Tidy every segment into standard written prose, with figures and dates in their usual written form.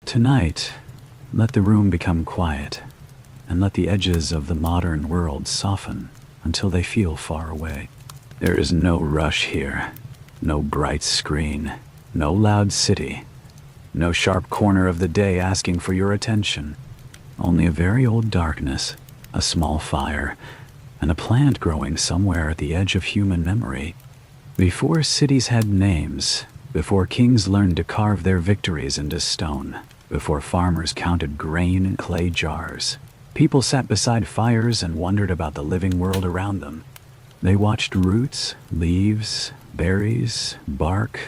Tonight, let the room become quiet, and let the edges of the modern world soften until they feel far away. There is no rush here, no bright screen, no loud city, no sharp corner of the day asking for your attention. Only a very old darkness, a small fire, and a plant growing somewhere at the edge of human memory. Before cities had names, before kings learned to carve their victories into stone, before farmers counted grain in clay jars, people sat beside fires and wondered about the living world around them. They watched roots, leaves, berries, bark,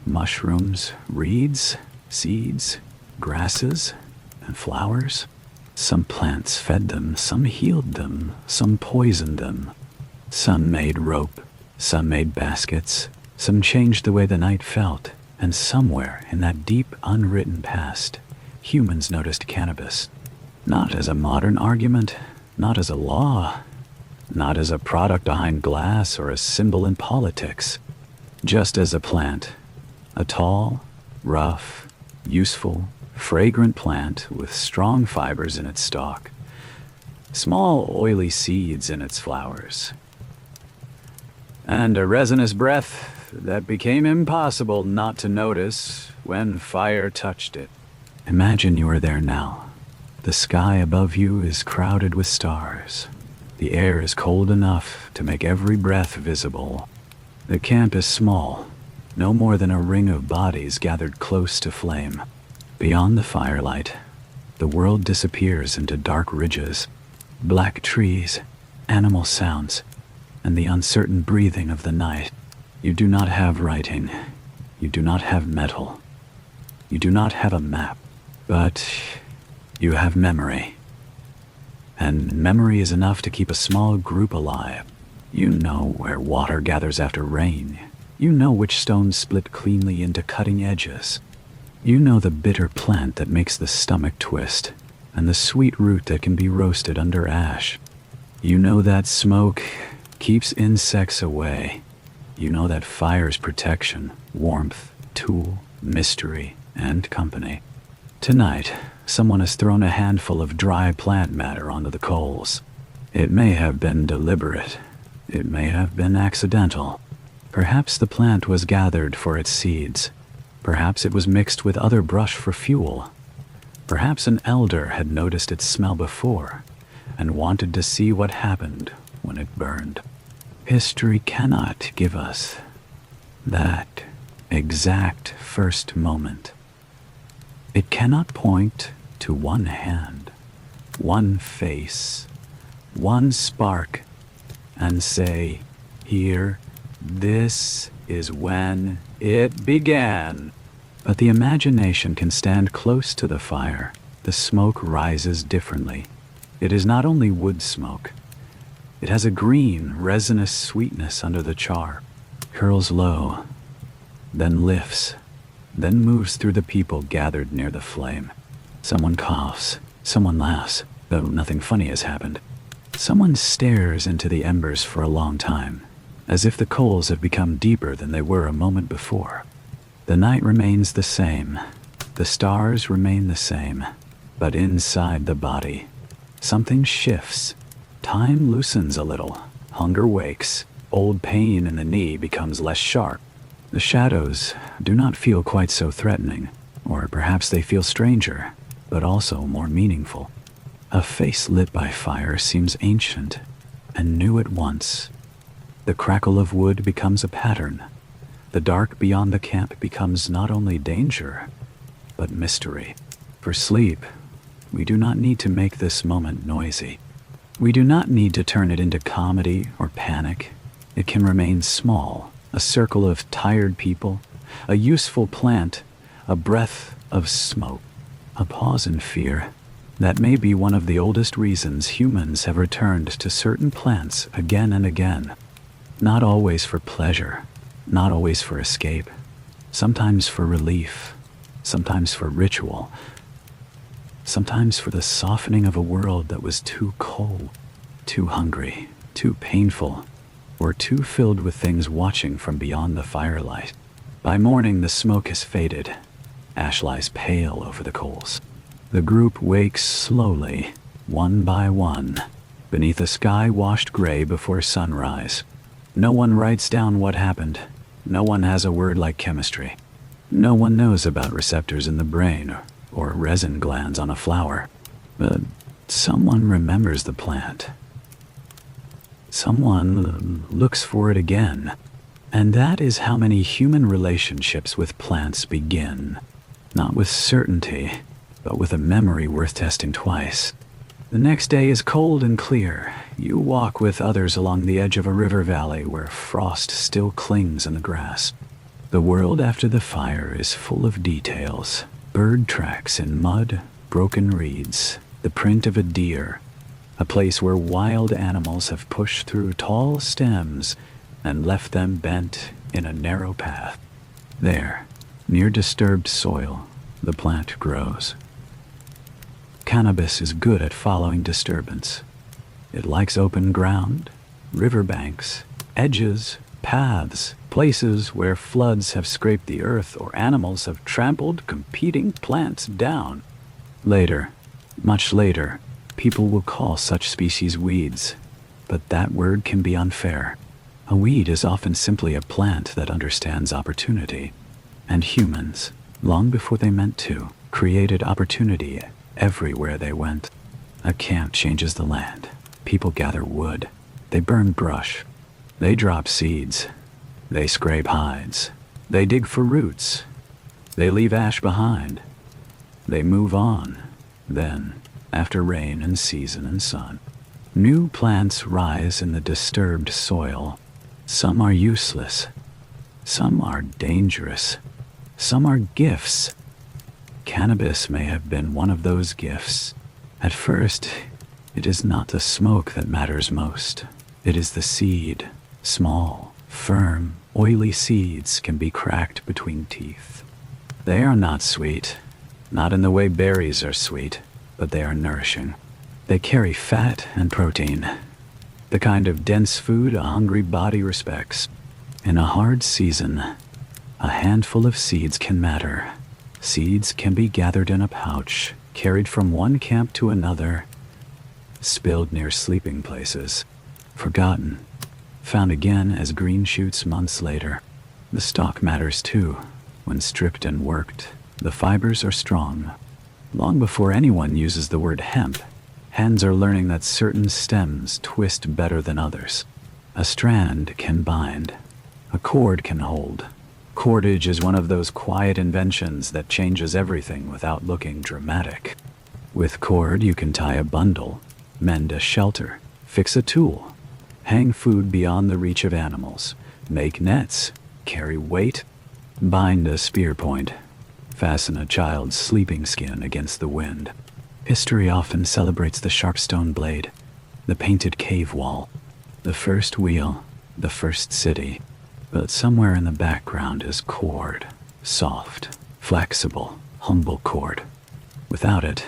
mushrooms, reeds, seeds, grasses, and flowers. Some plants fed them, some healed them, some poisoned them. Some made rope, some made baskets, some changed the way the night felt, and somewhere in that deep, unwritten past, humans noticed cannabis. Not as a modern argument, not as a law, not as a product behind glass or a symbol in politics, just as a plant, a tall, rough, useful, fragrant plant with strong fibers in its stalk, small oily seeds in its flowers, and a resinous breath that became impossible not to notice when fire touched it. Imagine you are there now. The sky above you is crowded with stars. The air is cold enough to make every breath visible. The camp is small, no more than a ring of bodies gathered close to flame. Beyond the firelight, the world disappears into dark ridges, black trees, animal sounds, and the uncertain breathing of the night. You do not have writing. You do not have metal. You do not have a map. But you have memory. And memory is enough to keep a small group alive. You know where water gathers after rain. You know which stones split cleanly into cutting edges. You know the bitter plant that makes the stomach twist, and the sweet root that can be roasted under ash. You know that smoke keeps insects away. You know that fire's protection, warmth, tool, mystery, and company. Tonight, someone has thrown a handful of dry plant matter onto the coals. It may have been deliberate. It may have been accidental. Perhaps the plant was gathered for its seeds. Perhaps it was mixed with other brush for fuel. Perhaps an elder had noticed its smell before and wanted to see what happened when it burned. History cannot give us that exact first moment. It cannot point to one hand, one face, one spark, and say, "Here, this is when it began." But the imagination can stand close to the fire. The smoke rises differently. It is not only wood smoke. It has a green, resinous sweetness under the char, curls low, then lifts, then moves through the people gathered near the flame. Someone coughs, someone laughs, though nothing funny has happened. Someone stares into the embers for a long time, as if the coals have become deeper than they were a moment before. The night remains the same, the stars remain the same, but inside the body, something shifts. Time loosens a little, hunger wakes, old pain in the knee becomes less sharp. The shadows do not feel quite so threatening, or perhaps they feel stranger, but also more meaningful. A face lit by fire seems ancient and new at once. The crackle of wood becomes a pattern. The dark beyond the camp becomes not only danger, but mystery. For sleep, we do not need to make this moment noisy. We do not need to turn it into comedy or panic. It can remain small, a circle of tired people, a useful plant, a breath of smoke, a pause in fear. That may be one of the oldest reasons humans have returned to certain plants again and again. Not always for pleasure, not always for escape, sometimes for relief, sometimes for ritual, sometimes for the softening of a world that was too cold, too hungry, too painful, or too filled with things watching from beyond the firelight. By morning, the smoke has faded. Ash lies pale over the coals. The group wakes slowly, one by one, beneath a sky washed gray before sunrise. No one writes down what happened. No one has a word like chemistry. No one knows about receptors in the brain or resin glands on a flower. But someone remembers the plant. Someone looks for it again. And that is how many human relationships with plants begin. Not with certainty, but with a memory worth testing twice. The next day is cold and clear. You walk with others along the edge of a river valley where frost still clings in the grass. The world after the fire is full of details. Bird tracks in mud, broken reeds, the print of a deer, a place where wild animals have pushed through tall stems and left them bent in a narrow path. There, near disturbed soil, the plant grows. Cannabis is good at following disturbance. It likes open ground, riverbanks, edges, paths, places where floods have scraped the earth or animals have trampled competing plants down. Later, much later, people will call such species weeds, but that word can be unfair. A weed is often simply a plant that understands opportunity, and humans, long before they meant to, created opportunity everywhere they went. A camp changes the land. People gather wood. They burn brush. They drop seeds. They scrape hides. They dig for roots. They leave ash behind. They move on. Then, after rain and season and sun, new plants rise in the disturbed soil. Some are useless. Some are dangerous. Some are gifts. Cannabis may have been one of those gifts. At first, it is not the smoke that matters most. It is the seed. Small, firm, oily seeds can be cracked between teeth. They are not sweet, not in the way berries are sweet, but they are nourishing. They carry fat and protein, the kind of dense food a hungry body respects. In a hard season, a handful of seeds can matter. Seeds can be gathered in a pouch, carried from one camp to another, spilled near sleeping places, forgotten, found again as green shoots months later. The stalk matters too. When stripped and worked, the fibers are strong. Long before anyone uses the word hemp, hands are learning that certain stems twist better than others. A strand can bind. A cord can hold. Cordage is one of those quiet inventions that changes everything without looking dramatic. With cord, you can tie a bundle, mend a shelter, fix a tool, hang food beyond the reach of animals, make nets, carry weight, bind a spear point, fasten a child's sleeping skin against the wind. History often celebrates the sharp stone blade, the painted cave wall, the first wheel, the first city. But somewhere in the background is cord, soft, flexible, humble cord. Without it,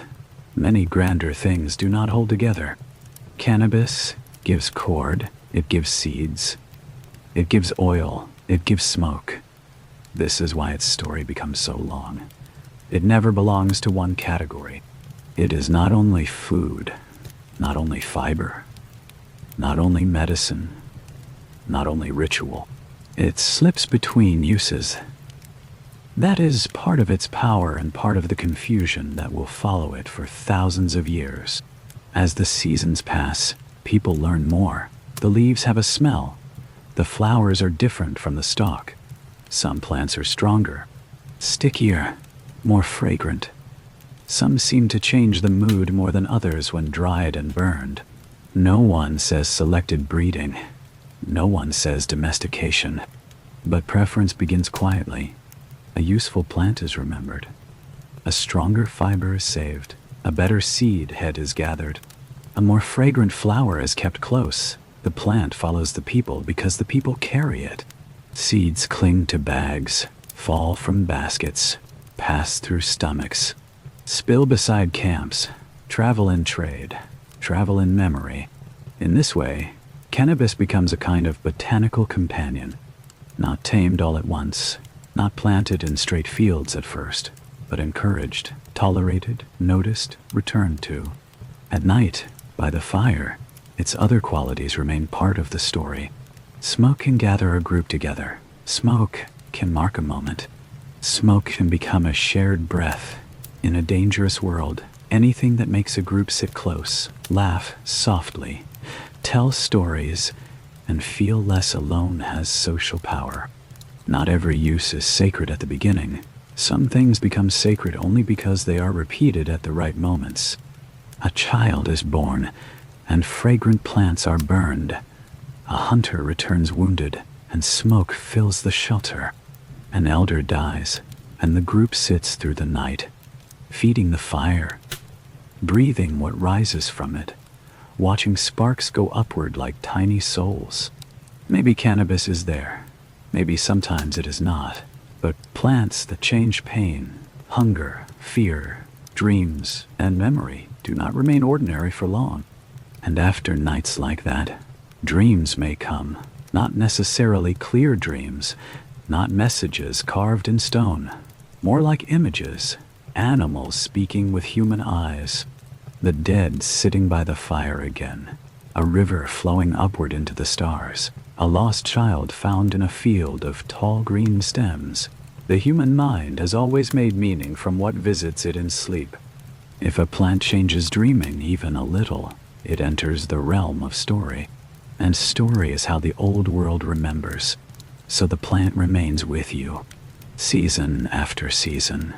many grander things do not hold together. Cannabis gives cord, it gives seeds, it gives oil, it gives smoke. This is why its story becomes so long. It never belongs to one category. It is not only food, not only fiber, not only medicine, not only ritual. It slips between uses. That is part of its power and part of the confusion that will follow it for thousands of years. As the seasons pass, people learn more. The leaves have a smell. The flowers are different from the stalk. Some plants are stronger, stickier, more fragrant. Some seem to change the mood more than others when dried and burned. No one says selected breeding. No one says domestication. But preference begins quietly. A useful plant is remembered. A stronger fiber is saved. A better seed head is gathered. A more fragrant flower is kept close. The plant follows the people because the people carry it. Seeds cling to bags, fall from baskets, pass through stomachs, spill beside camps, travel in trade, travel in memory. In this way, cannabis becomes a kind of botanical companion, not tamed all at once, not planted in straight fields at first, but encouraged, tolerated, noticed, returned to. At night, by the fire, its other qualities remain part of the story. Smoke can gather a group together. Smoke can mark a moment. Smoke can become a shared breath. In a dangerous world, anything that makes a group sit close, laugh softly, tell stories, and feel less alone has social power. Not every use is sacred at the beginning. Some things become sacred only because they are repeated at the right moments. A child is born, and fragrant plants are burned. A hunter returns wounded, and smoke fills the shelter. An elder dies, and the group sits through the night, feeding the fire, breathing what rises from it, watching sparks go upward like tiny souls. Maybe cannabis is there, maybe sometimes it is not, but plants that change pain, hunger, fear, dreams, and memory do not remain ordinary for long. And after nights like that, dreams may come, not necessarily clear dreams, not messages carved in stone, more like images, animals speaking with human eyes, the dead sitting by the fire again, a river flowing upward into the stars, a lost child found in a field of tall green stems. The human mind has always made meaning from what visits it in sleep. If a plant changes dreaming even a little, it enters the realm of story. And story is how the old world remembers. So the plant remains with you, season after season,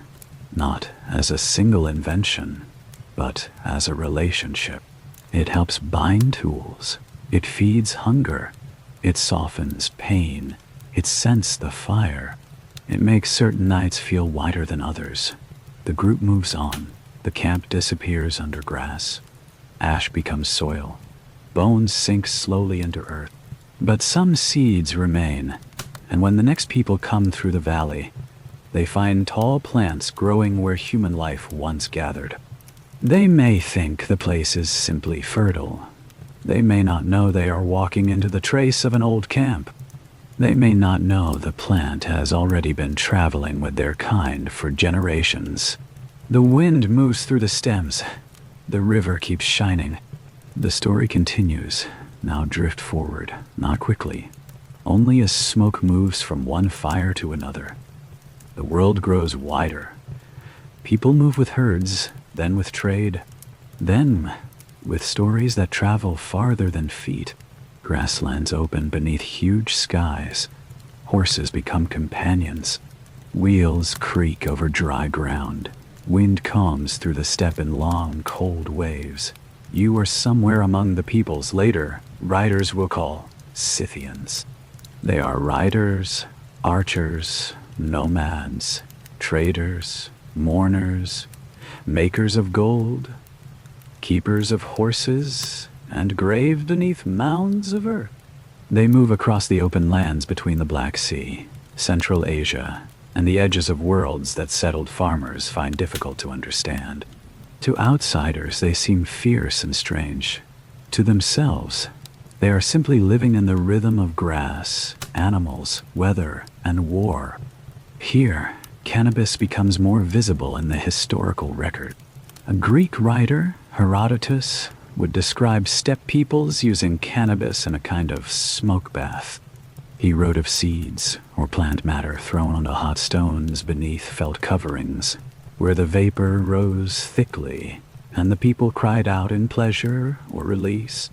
not as a single invention, but as a relationship. It helps bind tools. It feeds hunger. It softens pain. It scents the fire. It makes certain nights feel wider than others. The group moves on. The camp disappears under grass. Ash becomes soil. Bones sink slowly into earth. But some seeds remain, and when the next people come through the valley, they find tall plants growing where human life once gathered. They may think the place is simply fertile. They may not know they are walking into the trace of an old camp. They may not know the plant has already been traveling with their kind for generations. The wind moves through the stems. The river keeps shining. The story continues. Now drift forward, not quickly, only as smoke moves from one fire to another. The world grows wider. People move with herds, then with trade, then with stories that travel farther than feet. Grasslands open beneath huge skies. Horses become companions. Wheels creak over dry ground. Wind combs through the steppe in long, cold waves. You are somewhere among the peoples later riders will call Scythians. They are riders, archers, nomads, traders, mourners, makers of gold, keepers of horses, and graved beneath mounds of earth. They move across the open lands between the Black Sea, Central Asia, and the edges of worlds that settled farmers find difficult to understand. To outsiders, they seem fierce and strange. To themselves, they are simply living in the rhythm of grass, animals, weather, and war. Here, cannabis becomes more visible in the historical record. A Greek writer, Herodotus, would describe steppe peoples using cannabis in a kind of smoke bath. He wrote of seeds or plant matter thrown onto hot stones beneath felt coverings, where the vapor rose thickly, and the people cried out in pleasure or release.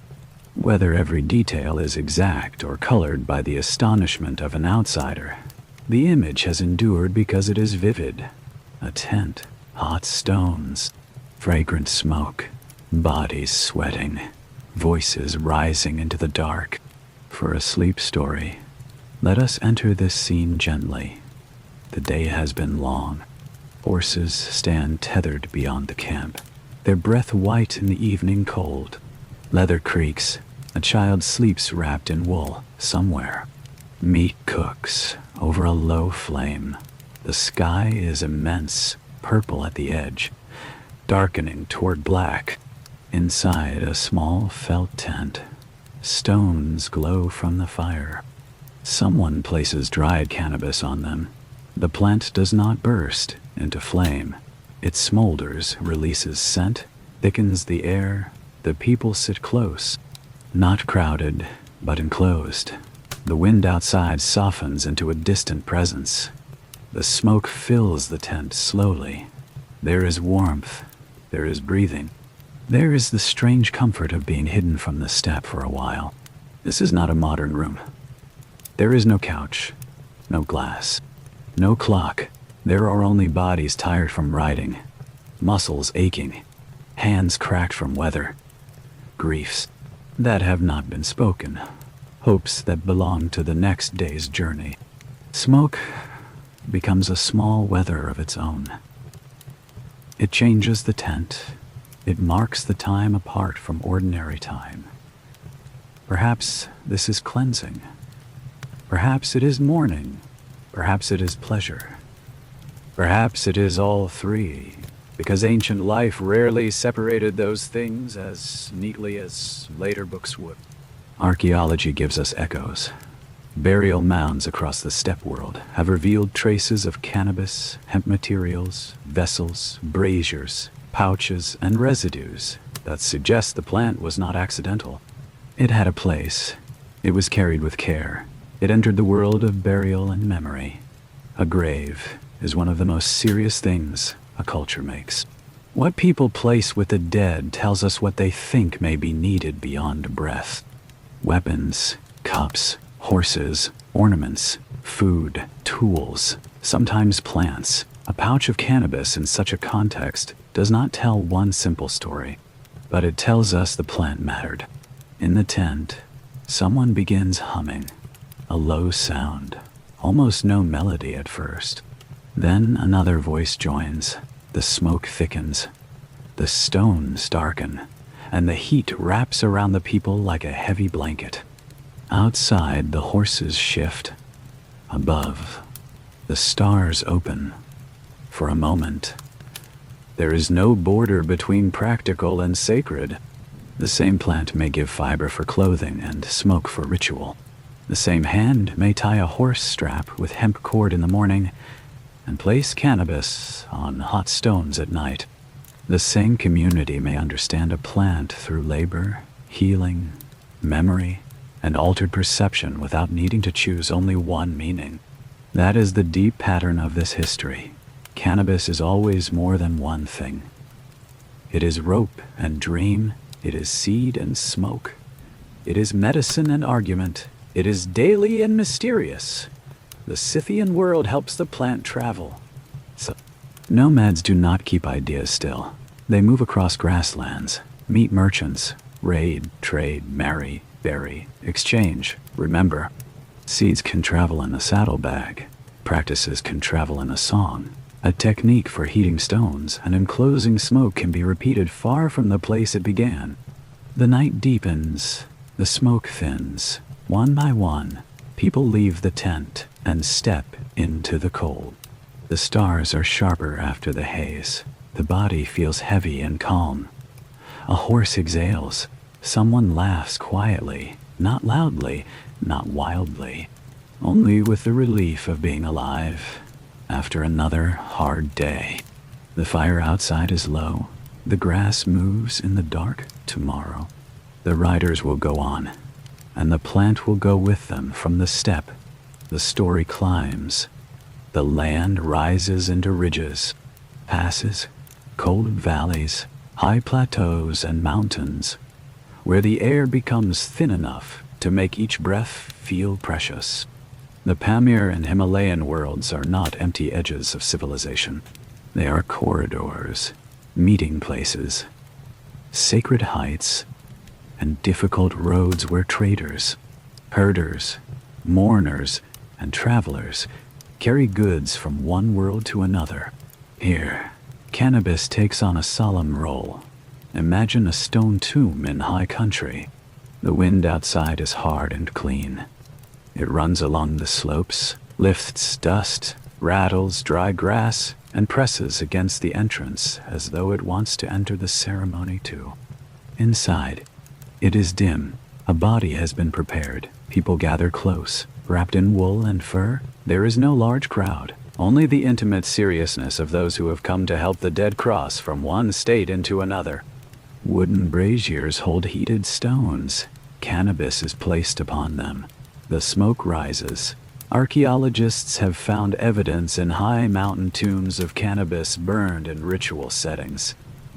Whether every detail is exact or colored by the astonishment of an outsider, the image has endured because it is vivid. A tent, hot stones, fragrant smoke, bodies sweating, voices rising into the dark. For a sleep story, let us enter this scene gently. The day has been long. Horses stand tethered beyond the camp, their breath white in the evening cold. Leather creaks. A child sleeps wrapped in wool somewhere. Meat cooks over a low flame. The sky is immense, purple at the edge, darkening toward black. Inside a small felt tent, stones glow from the fire. Someone places dried cannabis on them. The plant does not burst. into flame. It smolders, releases scent, thickens the air. The people sit close, not crowded, but enclosed. The wind outside softens into a distant presence. The smoke fills the tent slowly. There is warmth. There is breathing. There is the strange comfort of being hidden from the steppe for a while. This is not a modern room. There is no couch, no glass, no clock. There are only bodies tired from riding, muscles aching, hands cracked from weather, griefs that have not been spoken, hopes that belong to the next day's journey. Smoke becomes a small weather of its own. It changes the tent. It marks the time apart from ordinary time. Perhaps this is cleansing. Perhaps it is mourning. Perhaps it is pleasure. Perhaps it is all three, because ancient life rarely separated those things as neatly as later books would. Archaeology gives us echoes. Burial mounds across the steppe world have revealed traces of cannabis, hemp materials, vessels, braziers, pouches, and residues that suggest the plant was not accidental. It had a place. It was carried with care. It entered the world of burial and memory. A grave is one of the most serious things a culture makes. What people place with the dead tells us what they think may be needed beyond breath. Weapons, cups, horses, ornaments, food, tools, sometimes plants. A pouch of cannabis in such a context does not tell one simple story, but it tells us the plant mattered. In the tent, someone begins humming, a low sound, almost no melody at first. Then another voice joins. The smoke thickens. The stones darken, and the heat wraps around the people like a heavy blanket. Outside, the horses shift. Above, the stars open. For a moment, there is no border between practical and sacred. The same plant may give fiber for clothing and smoke for ritual. The same hand may tie a horse strap with hemp cord in the morning and place cannabis on hot stones at night. The same community may understand a plant through labor, healing, memory, and altered perception without needing to choose only one meaning. That is the deep pattern of this history. Cannabis is always more than one thing. It is rope and dream. It is seed and smoke. It is medicine and argument. It is daily and mysterious. The Scythian world helps the plant travel. So, nomads do not keep ideas still. They move across grasslands, meet merchants, raid, trade, marry, bury, exchange. Remember, seeds can travel in a saddlebag. Practices can travel in a song. A technique for heating stones and enclosing smoke can be repeated far from the place it began. The night deepens. The smoke thins. One by one, people leave the tent and step into the cold. The stars are sharper after the haze. The body feels heavy and calm. A horse exhales. Someone laughs quietly, not loudly, not wildly, only with the relief of being alive after another hard day. The fire outside is low. The grass moves in the dark tomorrow. The riders will go on, and the plant will go with them from the steppe. The story climbs. The land rises into ridges, passes, cold valleys, high plateaus and mountains, where the air becomes thin enough to make each breath feel precious. The Pamir and Himalayan worlds are not empty edges of civilization. They are corridors, meeting places, sacred heights, and difficult roads where traders, herders, mourners, and travelers carry goods from one world to another. Here, cannabis takes on a solemn role. Imagine a stone tomb in high country. The wind outside is hard and clean. It runs along the slopes, lifts dust, rattles dry grass, and presses against the entrance as though it wants to enter the ceremony too. Inside, it is dim. A body has been prepared. People gather close, wrapped in wool and fur. There is no large crowd. Only the intimate seriousness of those who have come to help the dead cross from one state into another. Wooden braziers hold heated stones. Cannabis is placed upon them. The smoke rises. Archaeologists have found evidence in high mountain tombs of cannabis burned in ritual settings,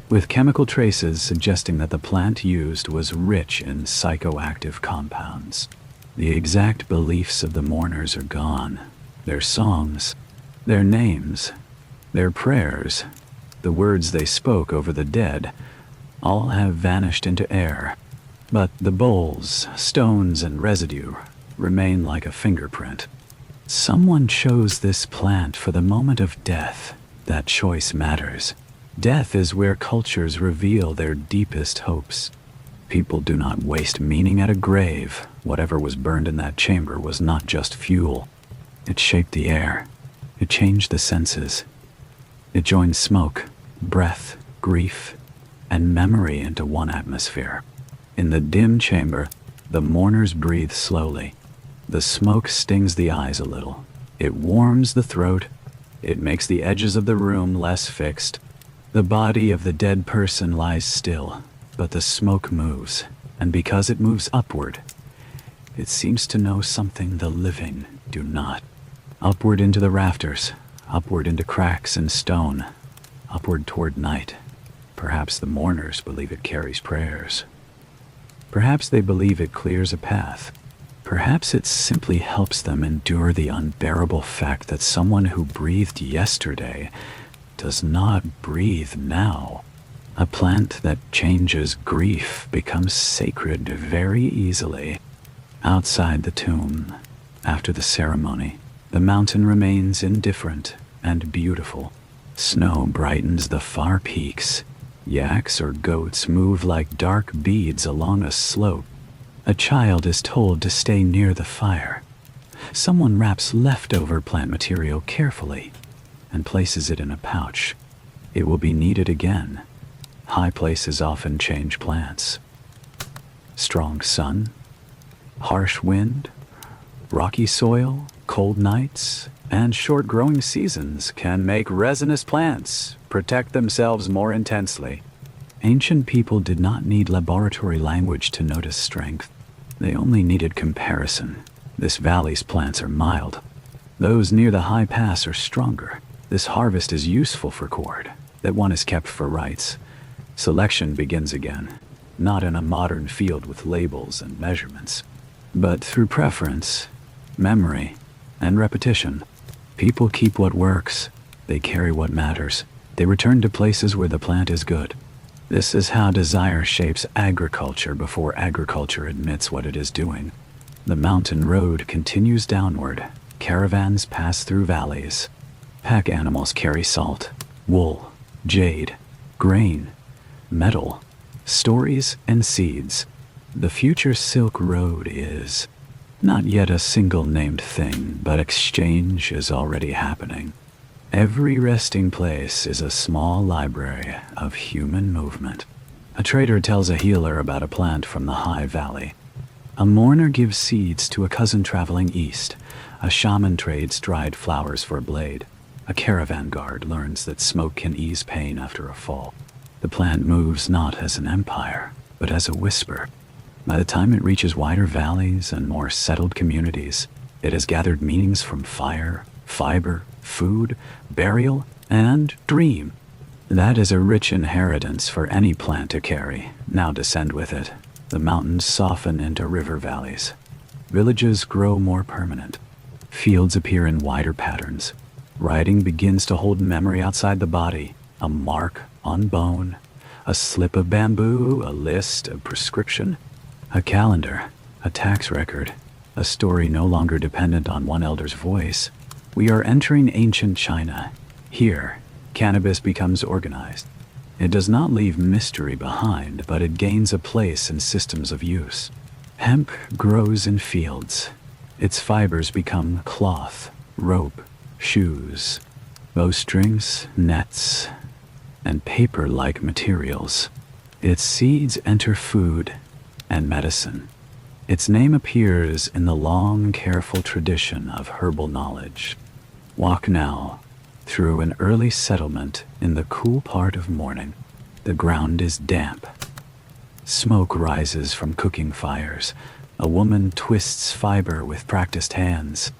with chemical traces suggesting that the plant used was rich in psychoactive compounds. The exact beliefs of the mourners are gone. Their songs, their names, their prayers, the words they spoke over the dead, all have vanished into air. But the bowls, stones, and residue remain like a fingerprint. Someone chose this plant for the moment of death. That choice matters. Death is where cultures reveal their deepest hopes. People do not waste meaning at a grave. Whatever was burned in that chamber was not just fuel. It shaped the air. It changed the senses. It joined smoke, breath, grief, and memory into one atmosphere. In the dim chamber, the mourners breathe slowly. The smoke stings the eyes a little. It warms the throat. It makes the edges of the room less fixed. The body of the dead person lies still, but the smoke moves, and because it moves upward, it seems to know something the living do not. Upward into the rafters, upward into cracks in stone, upward toward night. Perhaps the mourners believe it carries prayers. Perhaps they believe it clears a path. Perhaps it simply helps them endure the unbearable fact that someone who breathed yesterday does not breathe now. A plant that changes grief becomes sacred very easily. Outside the tomb, after the ceremony, the mountain remains indifferent and beautiful. Snow brightens the far peaks. Yaks or goats move like dark beads along a slope. A child is told to stay near the fire. Someone wraps leftover plant material carefully and places it in a pouch. It will be needed again. High places often change plants. Strong sun, harsh wind, rocky soil, cold nights, and short growing seasons can make resinous plants protect themselves more intensely. Ancient people did not need laboratory language to notice strength. They only needed comparison. This valley's plants are mild. Those near the high pass are stronger. This harvest is useful for cord. That one is kept for rites. Selection begins again, not in a modern field with labels and measurements, but through preference, memory, and repetition. People keep what works. They carry what matters. They return to places where the plant is good. This is how desire shapes agriculture before agriculture admits what it is doing. The mountain road continues downward. Caravans pass through valleys. Pack animals carry salt, wool, jade, grain, metal, stories, and seeds. The future Silk Road is not yet a single named thing, but exchange is already happening. Every resting place is a small library of human movement. A trader tells a healer about a plant from the high valley. A mourner gives seeds to a cousin traveling east. A shaman trades dried flowers for a blade. A caravan guard learns that smoke can ease pain after a fall. The plant moves not as an empire, but as a whisper. By the time it reaches wider valleys and more settled communities, it has gathered meanings from fire, fiber, food, burial, and dream. That is a rich inheritance for any plant to carry. Now descend with it. The mountains soften into river valleys. Villages grow more permanent. Fields appear in wider patterns. Writing begins to hold memory outside the body. A mark on bone, a slip of bamboo, a list, a prescription, a calendar, a tax record, a story no longer dependent on one elder's voice. We are entering ancient China. Here, cannabis becomes organized. It does not leave mystery behind, but it gains a place in systems of use. Hemp grows in fields. Its fibers become cloth, rope, shoes, bowstrings, nets, and paper-like materials. Its seeds enter food and medicine. Its name appears in the long, careful tradition of herbal knowledge. Walk now through an early settlement in the cool part of morning. The ground is damp. Smoke rises from cooking fires. A woman twists fiber with practiced hands.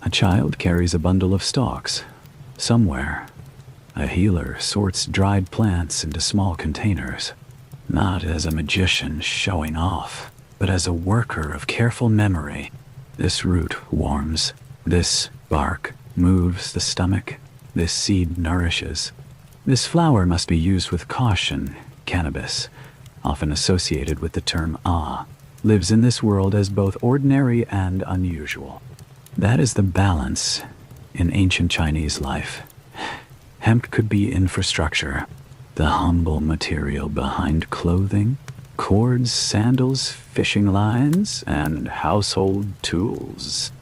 A child carries a bundle of stalks. Somewhere, a healer sorts dried plants into small containers, not as a magician showing off, but as a worker of careful memory. This root warms. This bark moves the stomach. This seed nourishes. This flower must be used with caution. Cannabis, often associated with the term lives in this world as both ordinary and unusual. That is the balance in ancient Chinese life. Hemp could be infrastructure, the humble material behind clothing, cords, sandals, fishing lines, and household tools.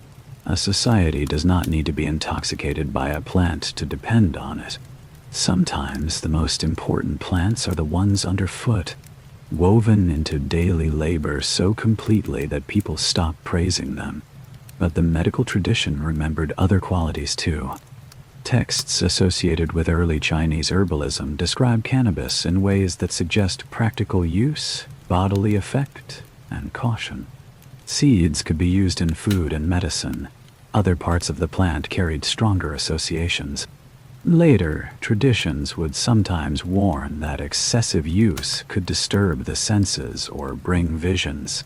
A society does not need to be intoxicated by a plant to depend on it. Sometimes the most important plants are the ones underfoot, woven into daily labor so completely that people stop praising them. But the medical tradition remembered other qualities too. Texts associated with early Chinese herbalism describe cannabis in ways that suggest practical use, bodily effect, and caution. Seeds could be used in food and medicine. Other parts of the plant carried stronger associations. Later, traditions would sometimes warn that excessive use could disturb the senses or bring visions.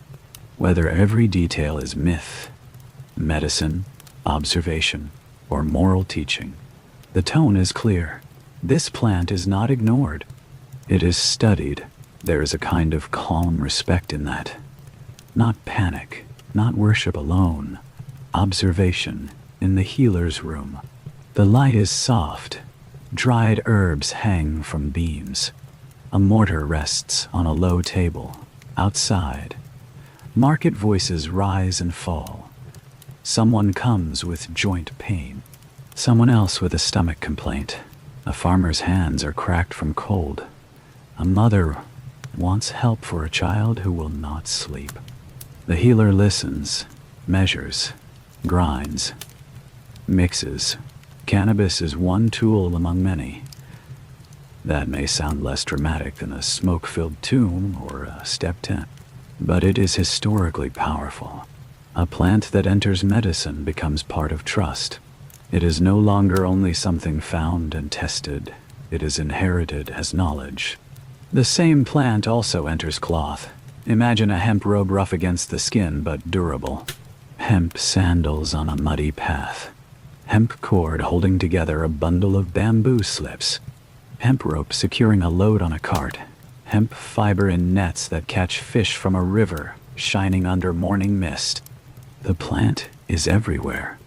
Whether every detail is myth, medicine, observation, or moral teaching, the tone is clear. This plant is not ignored. It is studied. There is a kind of calm respect in that. Not panic, not worship alone. Observation in the healer's room. The light is soft. Dried herbs hang from beams. A mortar rests on a low table. Outside, market voices rise and fall. Someone comes with joint pain. Someone else with a stomach complaint. A farmer's hands are cracked from cold. A mother wants help for a child who will not sleep. The healer listens, measures, grinds, mixes. Cannabis is one tool among many. That may sound less dramatic than a smoke-filled tomb or a steppe tent, but it is historically powerful. A plant that enters medicine becomes part of trust. It is no longer only something found and tested. It is inherited as knowledge. The same plant also enters cloth. Imagine a hemp robe rough against the skin but durable. Hemp sandals on a muddy path. Hemp cord holding together a bundle of bamboo slips. Hemp rope securing a load on a cart. Hemp fiber in nets that catch fish from a river shining under morning mist. The plant is everywhere.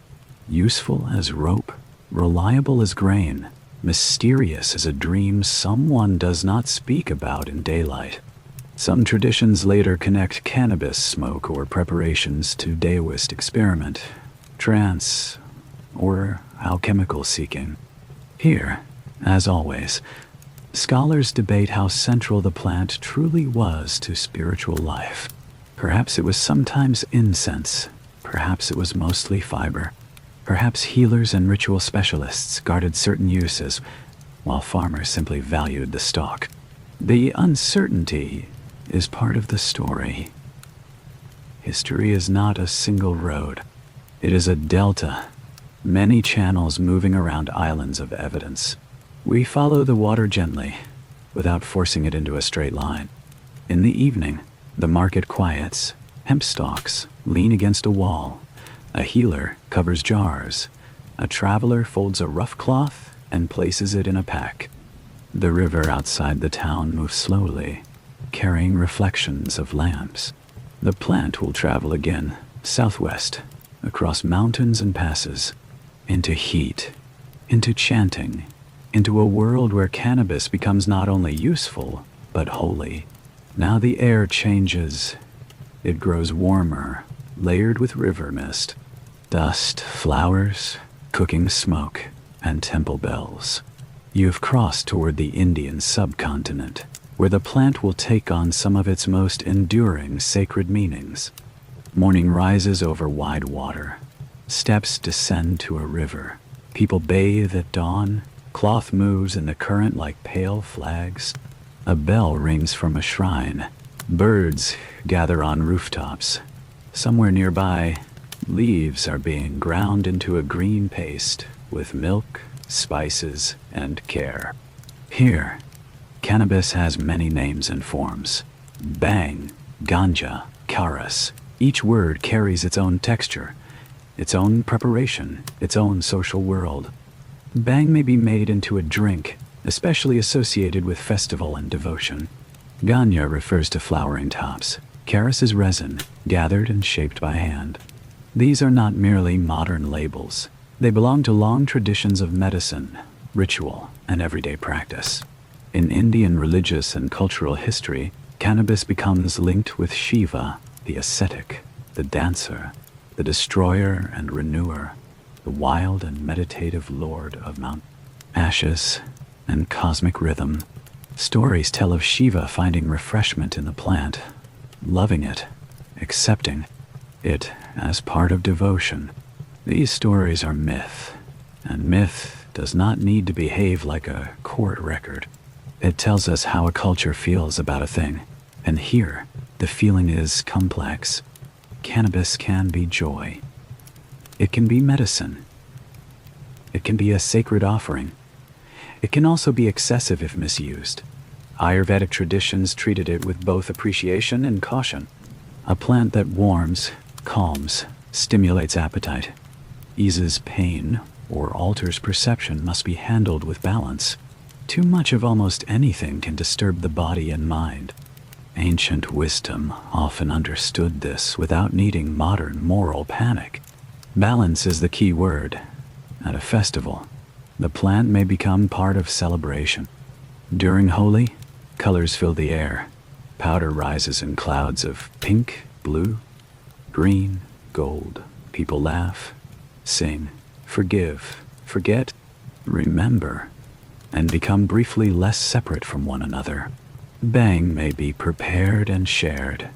Useful as rope, reliable as grain, mysterious as a dream someone does not speak about in daylight. Some traditions later connect cannabis smoke or preparations to Daoist experiment, trance, or alchemical seeking. Here, as always, scholars debate how central the plant truly was to spiritual life. Perhaps it was sometimes incense, perhaps it was mostly fiber. Perhaps healers and ritual specialists guarded certain uses, while farmers simply valued the stalk. The uncertainty is part of the story. History is not a single road. It is a delta, many channels moving around islands of evidence. We follow the water gently, without forcing it into a straight line. In the evening, the market quiets. Hemp stalks lean against a wall. A healer covers jars. A traveler folds a rough cloth and places it in a pack. The river outside the town moves slowly, carrying reflections of lamps. The plant will travel again, southwest, across mountains and passes, into heat, into chanting, into a world where cannabis becomes not only useful, but holy. Now the air changes. It grows warmer, layered with river mist, dust, flowers, cooking smoke, and temple bells. You've crossed toward the Indian subcontinent, where the plant will take on some of its most enduring sacred meanings. Morning rises over wide water. Steps descend to a river. People bathe at dawn, cloth moves in the current like pale flags. A bell rings from a shrine. Birds gather on rooftops. Somewhere nearby, leaves are being ground into a green paste with milk, spices, and care. Here, cannabis has many names and forms. Bhang, ganja, charas. Each word carries its own texture, its own preparation, its own social world. Bhang may be made into a drink, especially associated with festival and devotion. Ganja refers to flowering tops. Charas is resin, gathered and shaped by hand. These are not merely modern labels. They belong to long traditions of medicine, ritual, and everyday practice. In Indian religious and cultural history, cannabis becomes linked with Shiva, the ascetic, the dancer, the destroyer and renewer, the wild and meditative lord of Mount Ashes and cosmic rhythm. Stories tell of Shiva finding refreshment in the plant, loving it, accepting it as part of devotion. These stories are myth, and myth does not need to behave like a court record. It tells us how a culture feels about a thing, and here, the feeling is complex. Cannabis can be joy. It can be medicine. It can be a sacred offering. It can also be excessive if misused. Ayurvedic traditions treated it with both appreciation and caution. A plant that warms, calms, stimulates appetite, eases pain, or alters perception must be handled with balance. Too much of almost anything can disturb the body and mind. Ancient wisdom often understood this without needing modern moral panic. Balance is the key word. At a festival, the plant may become part of celebration. During Holi, colors fill the air. Powder rises in clouds of pink, blue, green, gold. People laugh, sing, forgive, forget, remember, and become briefly less separate from one another. Bhang may be prepared and shared,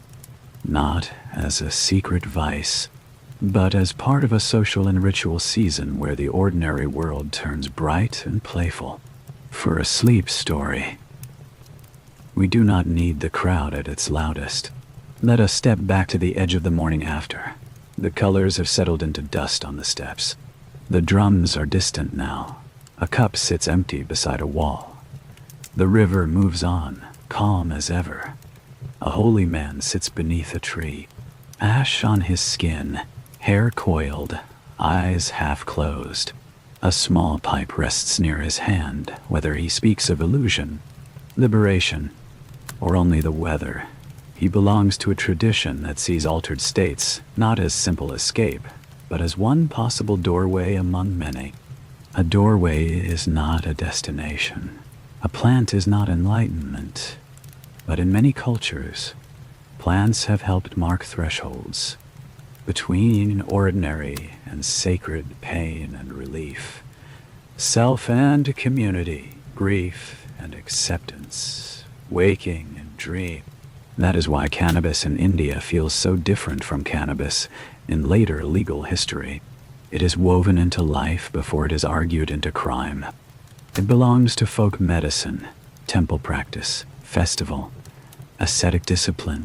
not as a secret vice, but as part of a social and ritual season where the ordinary world turns bright and playful. For a sleep story, we do not need the crowd at its loudest. Let us step back to the edge of the morning after. The colors have settled into dust on the steps. The drums are distant now. A cup sits empty beside a wall. The river moves on, calm as ever. A holy man sits beneath a tree, ash on his skin, hair coiled, eyes half closed. A small pipe rests near his hand, whether he speaks of illusion, liberation, or only the weather. He belongs to a tradition that sees altered states not as simple escape, but as one possible doorway among many. A doorway is not a destination. A plant is not enlightenment. But in many cultures, plants have helped mark thresholds between ordinary and sacred pain and relief, self and community, grief and acceptance, waking and dream. That is why cannabis in India feels so different from cannabis in later legal history. It is woven into life before it is argued into crime. It belongs to folk medicine, temple practice, festival, ascetic discipline,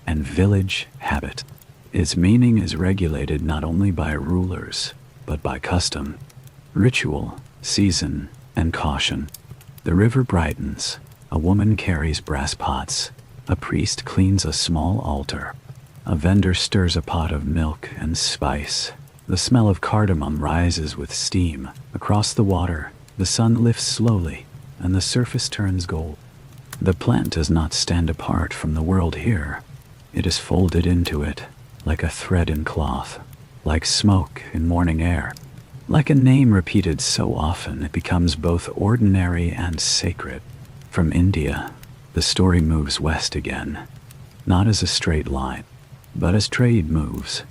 and village habit. Its meaning is regulated not only by rulers, but by custom, ritual, season, and caution. The river brightens. A woman carries brass pots. A priest cleans a small altar. A vendor stirs a pot of milk and spice. The smell of cardamom rises with steam. Across the water, the sun lifts slowly, and the surface turns gold. The plant does not stand apart from the world here. It is folded into it, like a thread in cloth, like smoke in morning air. Like a name repeated so often, it becomes both ordinary and sacred. From India, the story moves west again, not as a straight line, but as trade moves,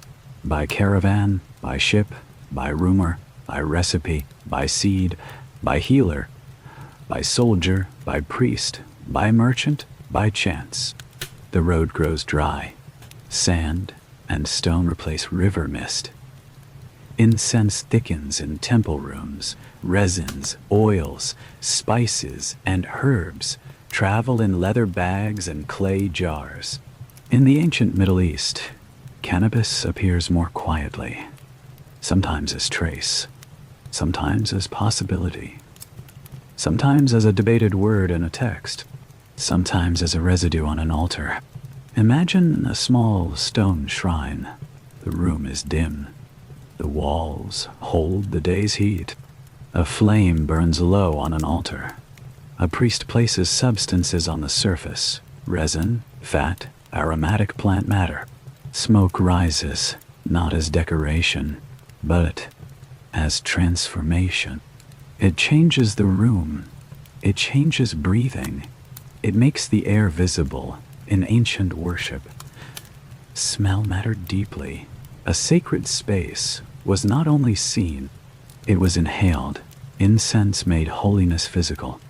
by caravan, by ship, by rumor, by recipe, by seed, by healer, by soldier, by priest, by merchant, by chance. The road grows dry. Sand and stone replace river mist. Incense thickens in temple rooms. Resins, oils, spices, and herbs travel in leather bags and clay jars. In the ancient Middle East, cannabis appears more quietly, sometimes as trace, sometimes as possibility, sometimes as a debated word in a text, sometimes as a residue on an altar. Imagine a small stone shrine. The room is dim. The walls hold the day's heat. A flame burns low on an altar. A priest places substances on the surface: resin, fat, aromatic plant matter. Smoke rises, not as decoration, but as transformation. It changes the room. It changes breathing. It makes the air visible in ancient worship. Smell mattered deeply. A sacred space was not only seen, it was inhaled. Incense made holiness physical.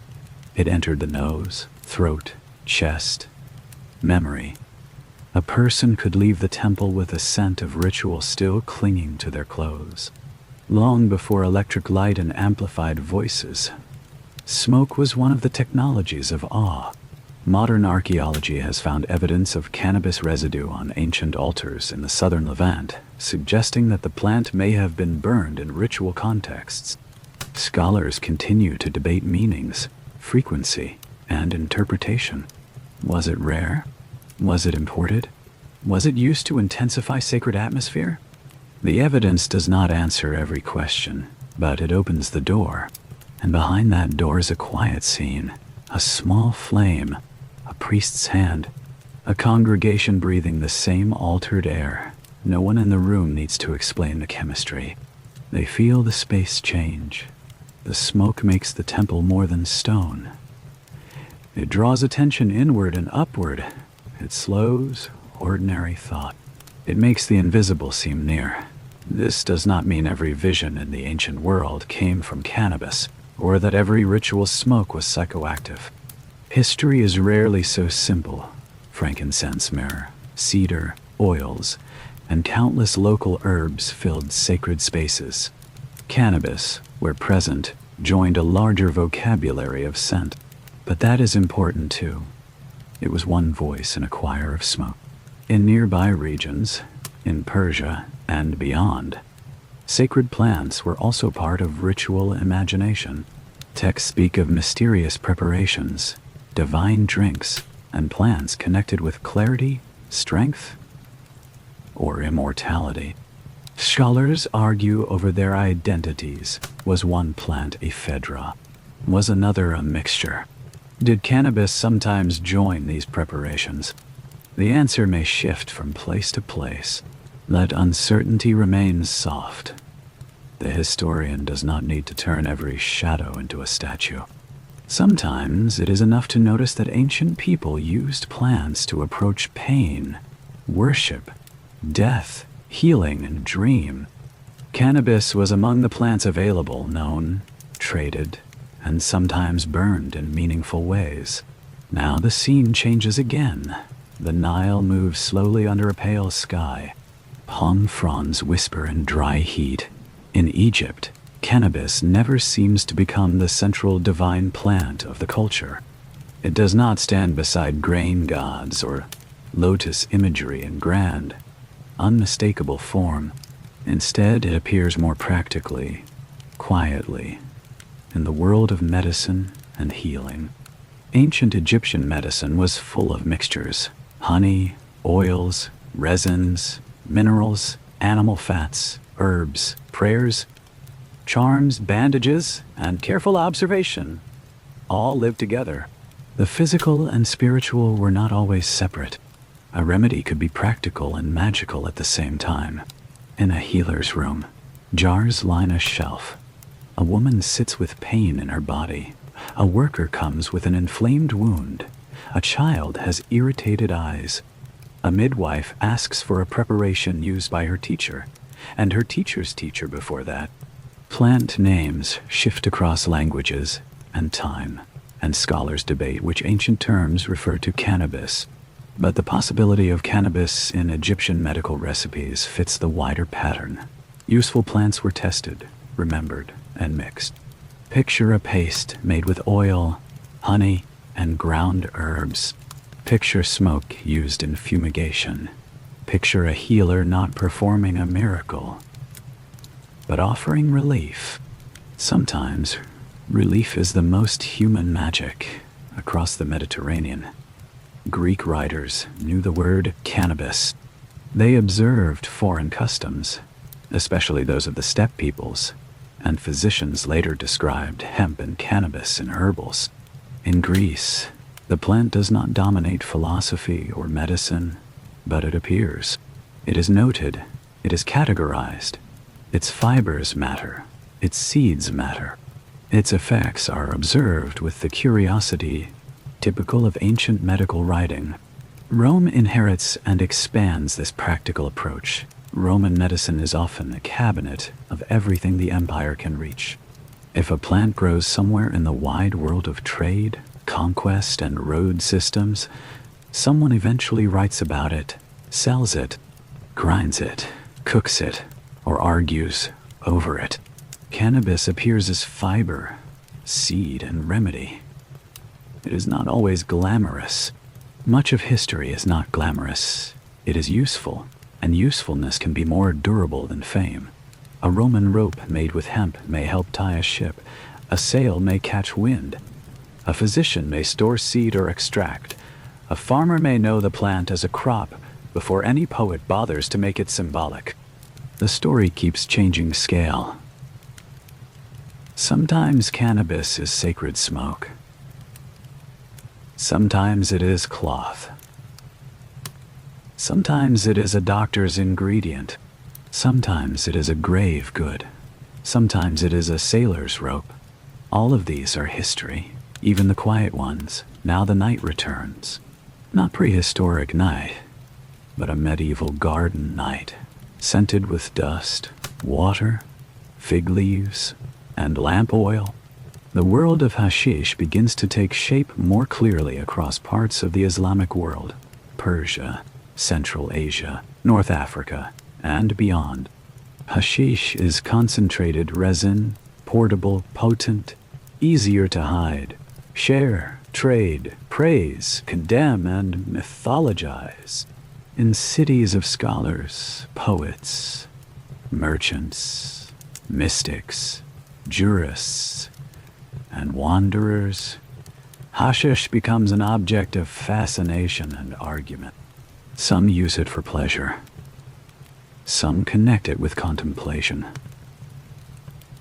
It entered the nose, throat, chest, memory. A person could leave the temple with a scent of ritual still clinging to their clothes. Long before electric light and amplified voices, smoke was one of the technologies of awe. Modern archaeology has found evidence of cannabis residue on ancient altars in the southern Levant, suggesting that the plant may have been burned in ritual contexts. Scholars continue to debate meanings, frequency, and interpretation. Was it rare? Was it imported? Was it used to intensify sacred atmosphere? The evidence does not answer every question, but it opens the door. And behind that door is a quiet scene, a small flame, a priest's hand, a congregation breathing the same altered air. No one in the room needs to explain the chemistry. They feel the space change. The smoke makes the temple more than stone. It draws attention inward and upward. It slows ordinary thought. It makes the invisible seem near. This does not mean every vision in the ancient world came from cannabis, or that every ritual smoke was psychoactive. History is rarely so simple. Frankincense, myrrh, cedar, oils, and countless local herbs filled sacred spaces. Cannabis, where present, joined a larger vocabulary of scent. But that is important too. It was one voice in a choir of smoke. In nearby regions, in Persia and beyond, sacred plants were also part of ritual imagination. Texts speak of mysterious preparations, divine drinks, and plants connected with clarity, strength, or immortality. Scholars argue over their identities. Was one plant ephedra? Was another a mixture? Did cannabis sometimes join these preparations? The answer may shift from place to place. Let uncertainty remain soft. The historian does not need to turn every shadow into a statue. Sometimes it is enough to notice that ancient people used plants to approach pain, worship, death, healing, and dream. Cannabis was among the plants available, known, traded, and sometimes burned in meaningful ways. Now the scene changes again. The Nile moves slowly under a pale sky. Palm fronds whisper in dry heat. In Egypt, cannabis never seems to become the central divine plant of the culture. It does not stand beside grain gods or lotus imagery in grand, unmistakable form. Instead, it appears more practically, quietly, in the world of medicine and healing. Ancient Egyptian medicine was full of mixtures: honey, oils, resins, minerals, animal fats, herbs, prayers, charms, bandages, and careful observation. All lived together. The physical and spiritual were not always separate. A remedy could be practical and magical at the same time. In a healer's room, jars line a shelf. A woman sits with pain in her body. A worker comes with an inflamed wound. A child has irritated eyes. A midwife asks for a preparation used by her teacher, and her teacher's teacher before that. Plant names shift across languages and time, and scholars debate which ancient terms refer to cannabis. But the possibility of cannabis in Egyptian medical recipes fits the wider pattern. Useful plants were tested, remembered, and mixed. Picture a paste made with oil, honey, and ground herbs. Picture smoke used in fumigation. Picture a healer not performing a miracle, but offering relief. Sometimes, relief is the most human magic across the Mediterranean. Greek writers knew the word cannabis. They observed foreign customs, especially those of the steppe peoples, and physicians later described hemp and cannabis in herbals. In Greece, the plant does not dominate philosophy or medicine, but it appears. It is noted, it is categorized. Its fibers matter, its seeds matter. Its effects are observed with the curiosity typical of ancient medical writing. Rome inherits and expands this practical approach. Roman medicine is often a cabinet of everything the empire can reach. If a plant grows somewhere in the wide world of trade, conquest, and road systems, someone eventually writes about it, sells it, grinds it, cooks it, or argues over it. Cannabis appears as fiber, seed, and remedy. It is not always glamorous. Much of history is not glamorous. It is useful, and usefulness can be more durable than fame. A Roman rope made with hemp may help tie a ship. A sail may catch wind. A physician may store seed or extract. A farmer may know the plant as a crop before any poet bothers to make it symbolic. The story keeps changing scale. Sometimes cannabis is sacred smoke. Sometimes it is cloth. Sometimes it is a doctor's ingredient. Sometimes it is a grave good. Sometimes it is a sailor's rope. All of these are history, even the quiet ones. Now the night returns. Not prehistoric night, but a medieval garden night, scented with dust, water, fig leaves, and lamp oil. The world of hashish begins to take shape more clearly across parts of the Islamic world, Persia, Central Asia, North Africa, and beyond. Hashish is concentrated resin, portable, potent, easier to hide, share, trade, praise, condemn, and mythologize. In cities of scholars, poets, merchants, mystics, jurists, and wanderers, hashish becomes an object of fascination and argument. Some use it for pleasure. Some connect it with contemplation.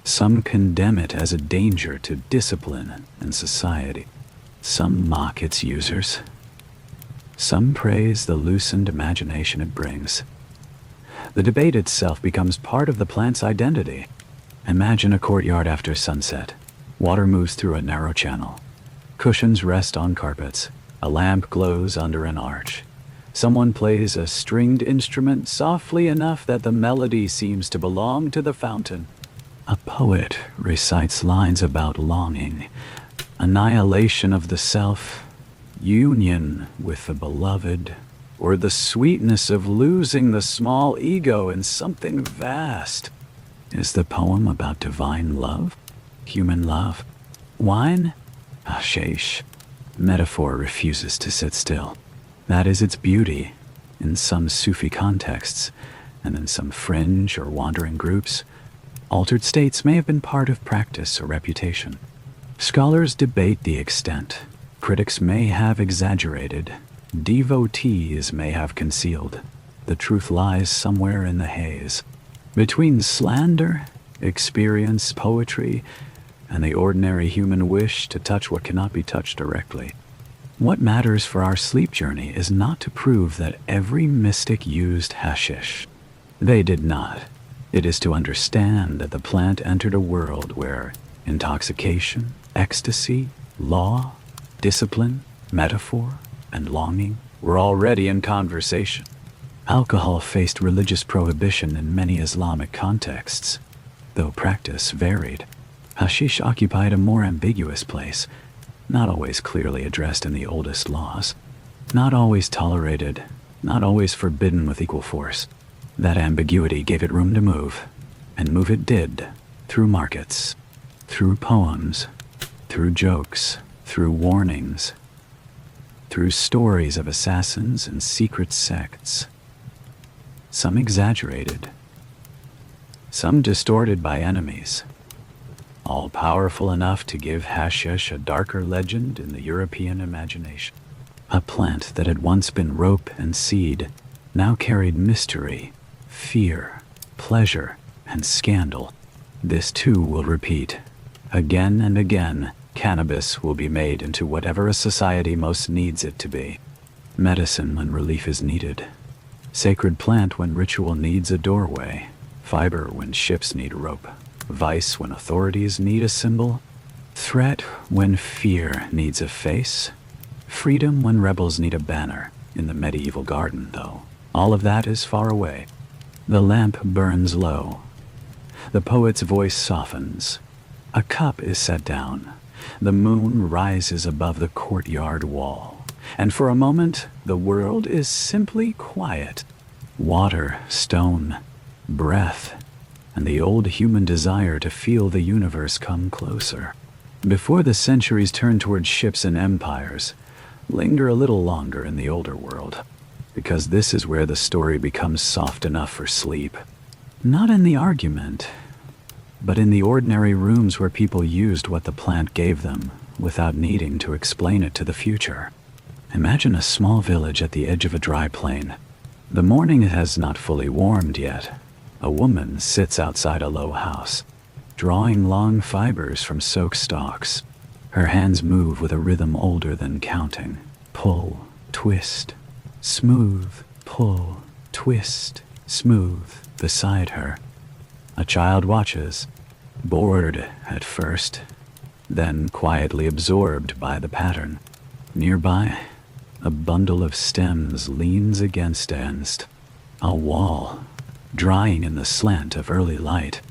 Some condemn it as a danger to discipline and society. Some mock its users. Some praise the loosened imagination it brings. The debate itself becomes part of the plant's identity. Imagine a courtyard after sunset. Water moves through a narrow channel. Cushions rest on carpets. A lamp glows under an arch. Someone plays a stringed instrument softly enough that the melody seems to belong to the fountain. A poet recites lines about longing, annihilation of the self, union with the beloved, or the sweetness of losing the small ego in something vast. Is the poem about divine love? Human love? Wine? Hashish. Metaphor refuses to sit still. That is its beauty. In some Sufi contexts, and in some fringe or wandering groups, altered states may have been part of practice or reputation. Scholars debate the extent. Critics may have exaggerated. Devotees may have concealed. The truth lies somewhere in the haze. Between slander, experience, poetry, and the ordinary human wish to touch what cannot be touched directly. What matters for our sleep journey is not to prove that every mystic used hashish. They did not. It is to understand that the plant entered a world where intoxication, ecstasy, law, discipline, metaphor, and longing were already in conversation. Alcohol faced religious prohibition in many Islamic contexts, though practice varied. Hashish occupied a more ambiguous place, not always clearly addressed in the oldest laws, not always tolerated, not always forbidden with equal force. That ambiguity gave it room to move. And move it did, through markets, through poems, through jokes, through warnings, through stories of assassins and secret sects. Some exaggerated, some distorted by enemies, all powerful enough to give hashish a darker legend in the European imagination. A plant that had once been rope and seed now carried mystery, fear, pleasure, and scandal. This too will repeat. Again and again, cannabis will be made into whatever a society most needs it to be. Medicine when relief is needed. Sacred plant when ritual needs a doorway. Fiber when ships need rope. Vice when authorities need a symbol. Threat when fear needs a face. Freedom when rebels need a banner. In the medieval garden, though, all of that is far away. The lamp burns low. The poet's voice softens. A cup is set down. The moon rises above the courtyard wall. And for a moment, the world is simply quiet. Water, stone, breath, and the old human desire to feel the universe come closer. Before the centuries turn toward ships and empires, linger a little longer in the older world, because this is where the story becomes soft enough for sleep. Not in the argument, but in the ordinary rooms where people used what the plant gave them without needing to explain it to the future. Imagine a small village at the edge of a dry plain. The morning has not fully warmed yet. A woman sits outside a low house, drawing long fibers from soaked stalks. Her hands move with a rhythm older than counting. Pull, twist, smooth, pull, twist, smooth. Beside her, a child watches, bored at first, then quietly absorbed by the pattern. Nearby, a bundle of stems leans against a wall, drying in the slant of early light.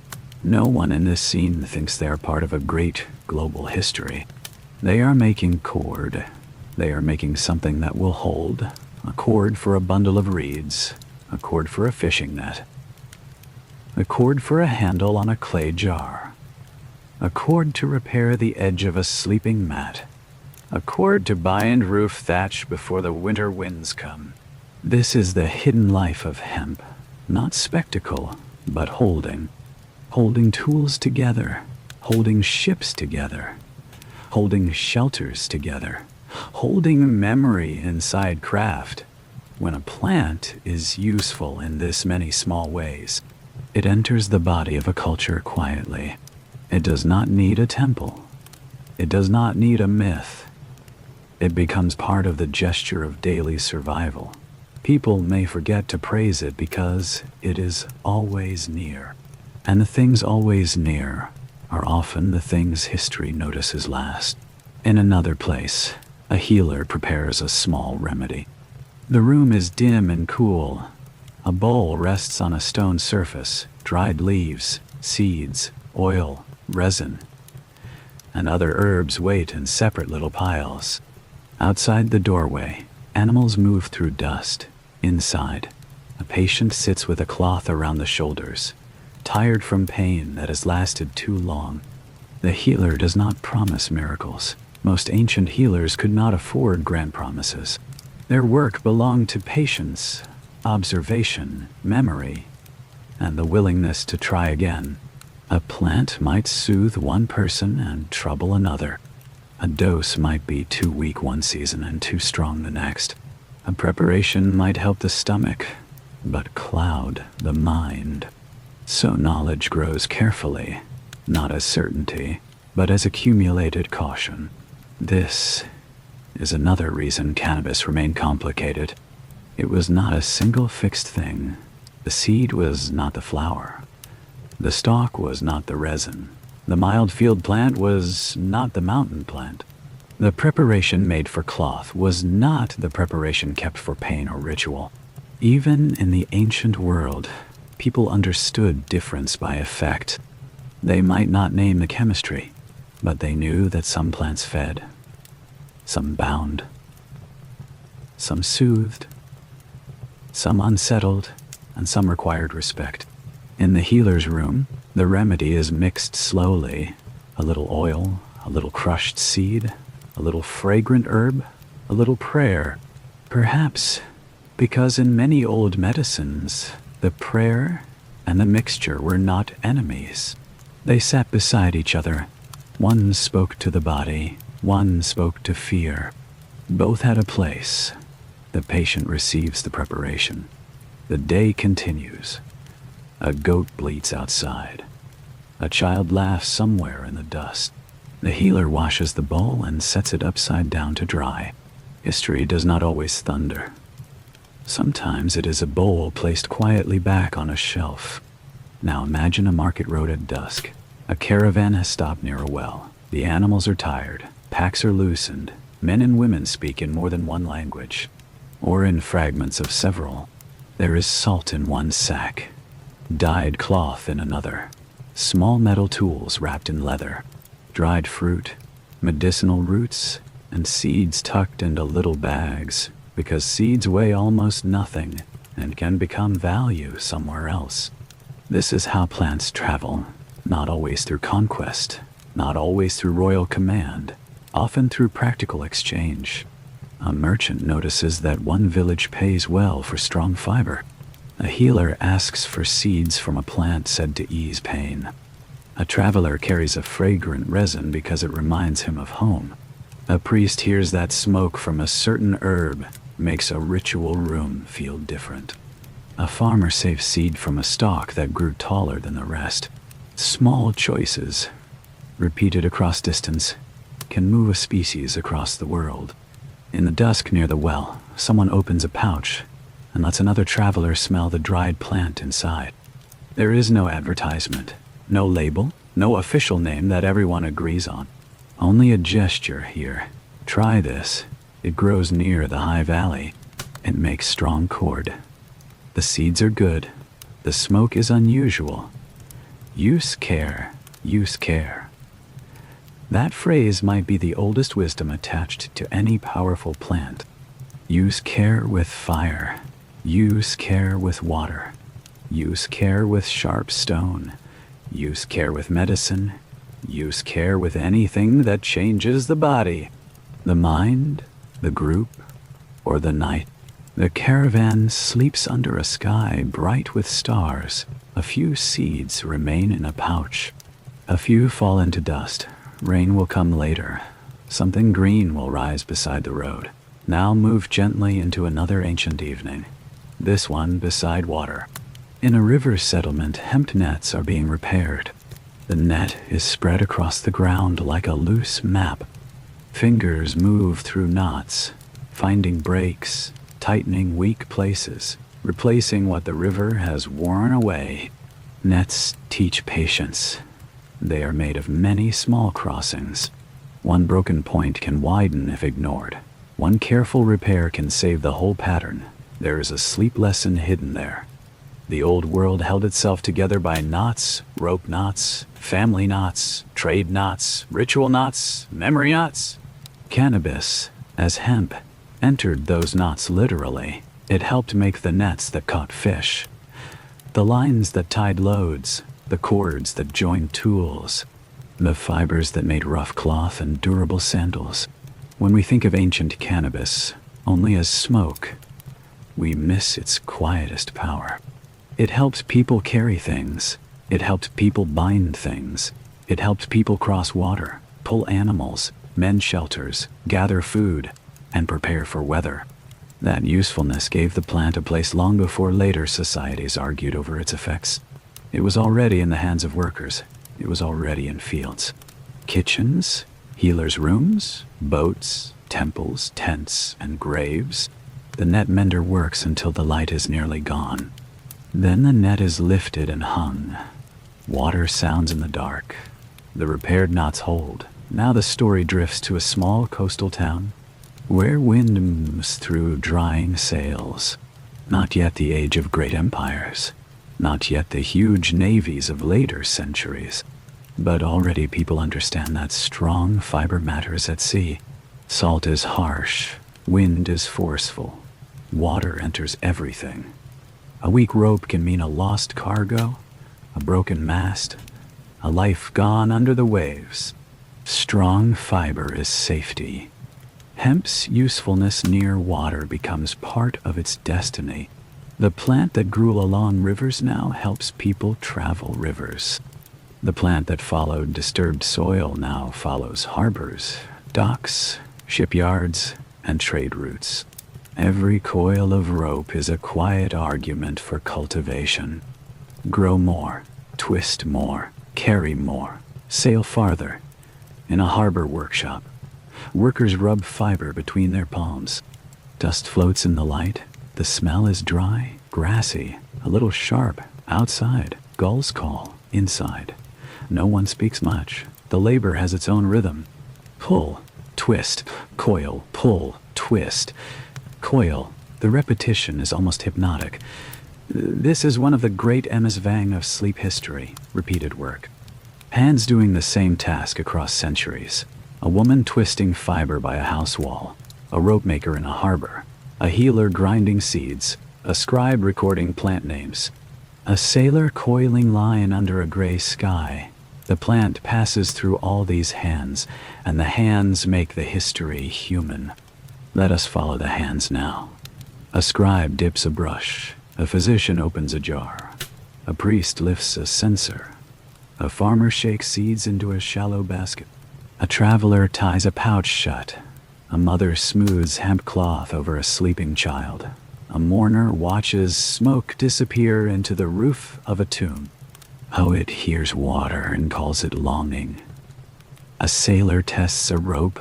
No one in this scene thinks they are part of a great global history. They are making cord. They are making something that will hold. A cord for a bundle of reeds. A cord for a fishing net. A cord for a handle on a clay jar. A cord to repair the edge of a sleeping mat. A cord to bind roof thatch before the winter winds come. This is the hidden life of hemp. Not spectacle, but holding. Holding tools together. Holding ships together. Holding shelters together. Holding memory inside craft. When a plant is useful in this many small ways, it enters the body of a culture quietly. It does not need a temple. It does not need a myth. It becomes part of the gesture of daily survival. People may forget to praise it because it is always near. And the things always near are often the things history notices last. In another place, a healer prepares a small remedy. The room is dim and cool. A bowl rests on a stone surface, dried leaves, seeds, oil, resin, and other herbs wait in separate little piles. Outside the doorway, animals move through dust. Inside, a patient sits with a cloth around the shoulders, tired from pain that has lasted too long. The healer does not promise miracles. Most ancient healers could not afford grand promises. Their work belonged to patience, observation, memory, and the willingness to try again. A plant might soothe one person and trouble another. A dose might be too weak one season and too strong the next. A preparation might help the stomach, but cloud the mind. So knowledge grows carefully, not as certainty, but as accumulated caution. This is another reason cannabis remained complicated. It was not a single fixed thing. The seed was not the flower. The stalk was not the resin. The mild field plant was not the mountain plant. The preparation made for cloth was not the preparation kept for pain or ritual. Even in the ancient world, people understood difference by effect. They might not name the chemistry, but they knew that some plants fed, some bound, some soothed, some unsettled, and some required respect. In the healer's room, the remedy is mixed slowly. A little oil, a little crushed seed, a little fragrant herb, a little prayer. Perhaps because in many old medicines, the prayer and the mixture were not enemies. They sat beside each other. One spoke to the body, one spoke to fear. Both had a place. The patient receives the preparation. The day continues. A goat bleats outside. A child laughs somewhere in the dust. The healer washes the bowl and sets it upside down to dry. History does not always thunder. Sometimes it is a bowl placed quietly back on a shelf. Now imagine a market road at dusk. A caravan has stopped near a well. The animals are tired. Packs are loosened. Men and women speak in more than one language, or in fragments of several. There is salt in one sack, dyed cloth in another, small metal tools wrapped in leather, dried fruit, medicinal roots, and seeds tucked into little bags, because seeds weigh almost nothing and can become value somewhere else. This is how plants travel, not always through conquest, not always through royal command, often through practical exchange. A merchant notices that one village pays well for strong fiber. A healer asks for seeds from a plant said to ease pain. A traveler carries a fragrant resin because it reminds him of home. A priest hears that smoke from a certain herb makes a ritual room feel different. A farmer saves seed from a stalk that grew taller than the rest. Small choices, repeated across distance, can move a species across the world. In the dusk near the well, someone opens a pouch and lets another traveler smell the dried plant inside. There is no advertisement, no label, no official name that everyone agrees on. Only a gesture here. Try this. It grows near the high valley. It makes strong cord. The seeds are good. The smoke is unusual. Use care. Use care. That phrase might be the oldest wisdom attached to any powerful plant. Use care with fire. Use care with water. Use care with sharp stone. Use care with medicine. Use care with anything that changes the body, the mind, the group, or the night. The caravan sleeps under a sky bright with stars. A few seeds remain in a pouch. A few fall into dust. Rain will come later. Something green will rise beside the road. Now move gently into another ancient evening. This one beside water. In a river settlement, hemp nets are being repaired. The net is spread across the ground like a loose map. Fingers move through knots, finding breaks, tightening weak places, replacing what the river has worn away. Nets teach patience. They are made of many small crossings. One broken point can widen if ignored. One careful repair can save the whole pattern. There is a sleep lesson hidden there. The old world held itself together by knots, rope knots, family knots, trade knots, ritual knots, memory knots. Cannabis, as hemp, entered those knots literally. It helped make the nets that caught fish, the lines that tied loads, the cords that joined tools, the fibers that made rough cloth and durable sandals. When we think of ancient cannabis only as smoke, we miss its quietest power. It helped people carry things. It helped people bind things. It helped people cross water, pull animals, mend shelters, gather food, and prepare for weather. That usefulness gave the plant a place long before later societies argued over its effects. It was already in the hands of workers. It was already in fields. Kitchens, healers' rooms, boats, temples, tents, and graves. The net mender works until the light is nearly gone. Then the net is lifted and hung. Water sounds in the dark. The repaired knots hold. Now the story drifts to a small coastal town where wind moves through drying sails. Not yet the age of great empires. Not yet the huge navies of later centuries. But already people understand that strong fiber matters at sea. Salt is harsh. Wind is forceful. Water enters everything. A weak rope can mean a lost cargo. a broken mast, a life gone under the waves. Strong fiber is safety. Hemp's usefulness near water becomes part of its destiny. The plant that grew along rivers now helps people travel rivers. The plant that followed disturbed soil now follows harbors, docks, shipyards, and trade routes. Every coil of rope is a quiet argument for cultivation. Grow more, twist more, carry more, sail farther. In a harbor workshop, workers rub fiber between their palms. Dust floats in the light. The smell is dry, grassy, a little sharp. Outside, gulls call. Inside, no one speaks much. The labor has its own rhythm. Pull, twist, coil, pull, twist, coil. The repetition is almost hypnotic. This is one of the great bhang of sleep history, repeated work. Hands doing the same task across centuries. A woman twisting fiber by a house wall, a rope maker in a harbor, a healer grinding seeds, a scribe recording plant names, a sailor coiling line under a gray sky. The plant passes through all these hands, and the hands make the history human. Let us follow the hands now. A scribe dips a brush, a physician opens a jar, a priest lifts a censer, a farmer shakes seeds into a shallow basket. A traveler ties a pouch shut. A mother smooths hemp cloth over a sleeping child. A mourner watches smoke disappear into the roof of a tomb. Poet hears water and calls it longing. A sailor tests a rope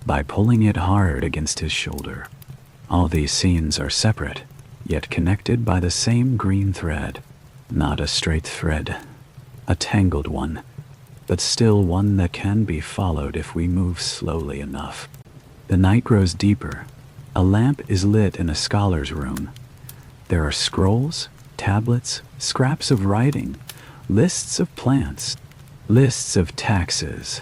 by pulling it hard against his shoulder. All these scenes are separate, yet connected by the same green thread. Not a straight thread, a tangled one, but still one that can be followed if we move slowly enough. The night grows deeper. A lamp is lit in a scholar's room. There are scrolls, tablets, scraps of writing, lists of plants, lists of taxes,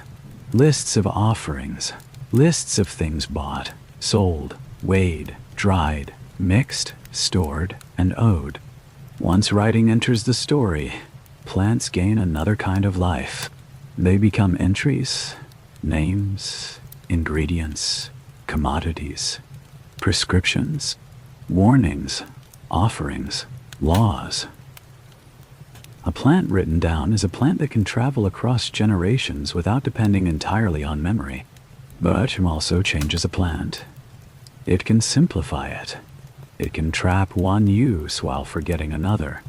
lists of offerings, lists of things bought, sold, weighed, dried, mixed, stored, and owed. Once writing enters the story, plants gain another kind of life. They become entries, names, ingredients, commodities, prescriptions, warnings, offerings, laws. A plant written down is a plant that can travel across generations without depending entirely on memory, but also changes a plant. It can simplify it. It can trap one use while forgetting another.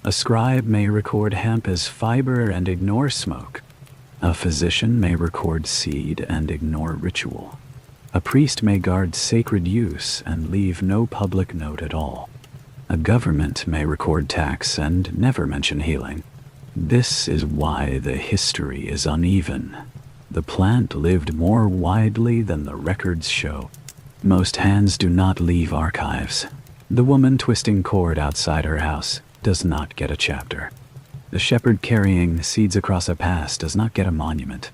A scribe may record hemp as fiber and ignore smoke. A physician may record seed and ignore ritual. A priest may guard sacred use and leave no public note at all. A government may record tax and never mention healing. This is why the history is uneven. The plant lived more widely than the records show. Most hands do not leave archives. The woman twisting cord outside her house does not get a chapter. The shepherd carrying seeds across a pass does not get a monument.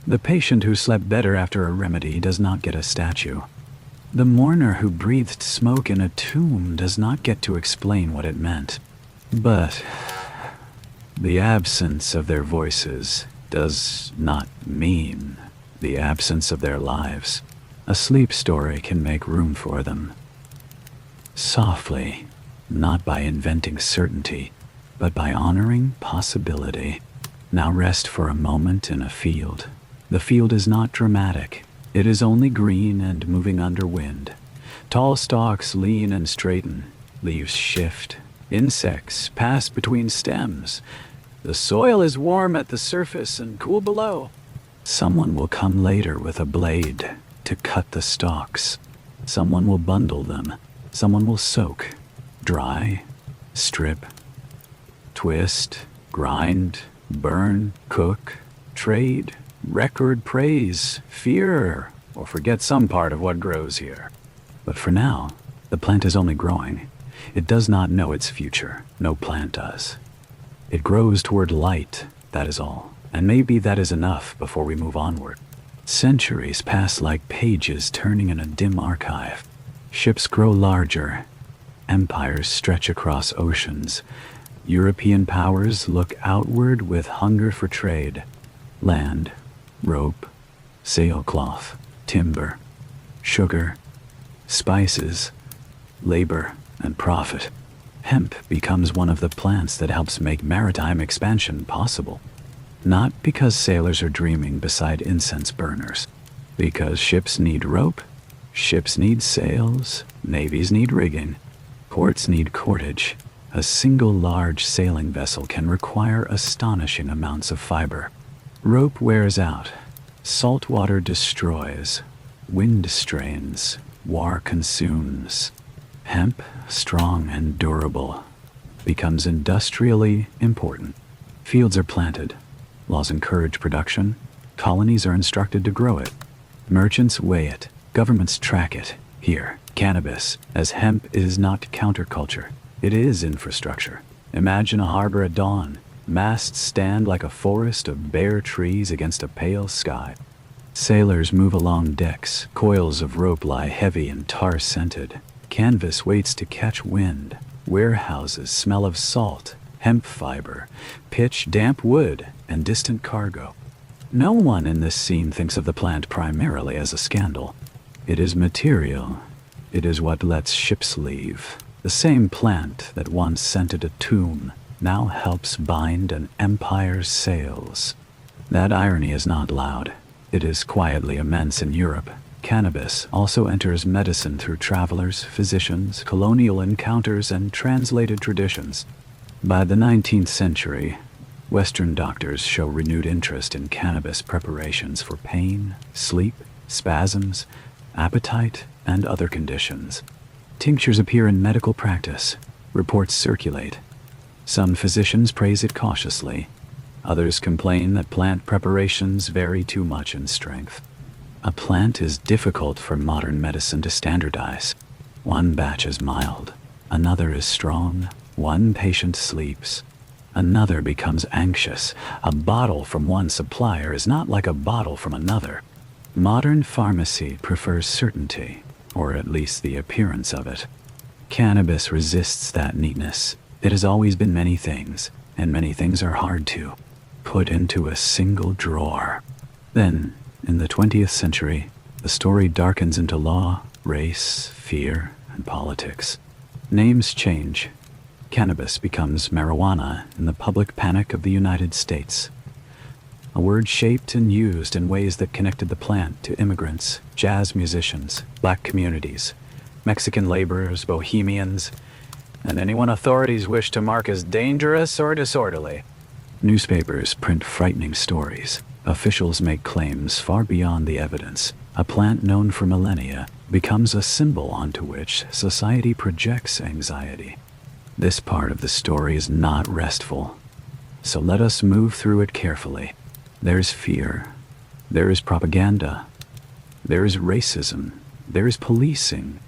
The patient who slept better after a remedy does not get a statue. The mourner who breathed smoke in a tomb does not get to explain what it meant. But the absence of their voices does not mean the absence of their lives. A sleep story can make room for them. Softly, not by inventing certainty, but by honoring possibility. Now rest for a moment in a field. The field is not dramatic. It is only green and moving under wind. Tall stalks lean and straighten. Leaves shift. Insects pass between stems. The soil is warm at the surface and cool below. Someone will come later with a blade to cut the stalks. Someone will bundle them. Someone will soak, dry, strip, twist, grind, burn, cook, trade, record, praise, fear, or forget some part of what grows here. But for now, the plant is only growing. It does not know its future. No plant does. It grows toward light, that is all. And maybe that is enough before we move onward. Centuries pass like pages turning in a dim archive. Ships grow larger. Empires stretch across oceans. European powers look outward with hunger for trade. Land, rope, sailcloth, timber, sugar, spices, labor, and profit. Hemp becomes one of the plants that helps make maritime expansion possible. Not because sailors are dreaming beside incense burners. Because ships need rope, ships need sails, navies need rigging, ports need cordage. A single large sailing vessel can require astonishing amounts of fiber. Rope wears out, salt water destroys, wind strains, war consumes. Hemp, strong and durable, becomes industrially important. Fields are planted, laws encourage production, colonies are instructed to grow it. Merchants weigh it, governments track it. Here, cannabis, as hemp is not counterculture, it is infrastructure. Imagine a harbor at dawn. Masts stand like a forest of bare trees against a pale sky. Sailors move along decks, coils of rope lie heavy and tar-scented. Canvas waits to catch wind. Warehouses smell of salt, hemp fiber, pitch, damp wood, and distant cargo. No one in this scene thinks of the plant primarily as a scandal. It is material. It is what lets ships leave. The same plant that once scented a tomb now helps bind an empire's sails. That irony is not loud. It is quietly immense in Europe. Cannabis also enters medicine through travelers, physicians, colonial encounters, and translated traditions. By the 19th century, Western doctors show renewed interest in cannabis preparations for pain, sleep, spasms, appetite, and other conditions. Tinctures appear in medical practice. Reports circulate. Some physicians praise it cautiously. Others complain that plant preparations vary too much in strength. A plant is difficult for modern medicine to standardize. One batch is mild, another is strong, one patient sleeps, another becomes anxious. A bottle from one supplier is not like a bottle from another. Modern pharmacy prefers certainty, or at least the appearance of it. Cannabis resists that neatness. It has always been many things, and many things are hard to put into a single drawer. Then, in the 20th century, the story darkens into law, race, fear, and politics. Names change. Cannabis becomes marijuana in the public panic of the United States. A word shaped and used in ways that connected the plant to immigrants, jazz musicians, black communities, Mexican laborers, bohemians, and anyone authorities wish to mark as dangerous or disorderly. Newspapers print frightening stories. Officials make claims far beyond the evidence. A plant known for millennia becomes a symbol onto which society projects anxiety. This part of the story is not restful, so let us move through it carefully. There's fear. There is propaganda. There is racism. There is policing.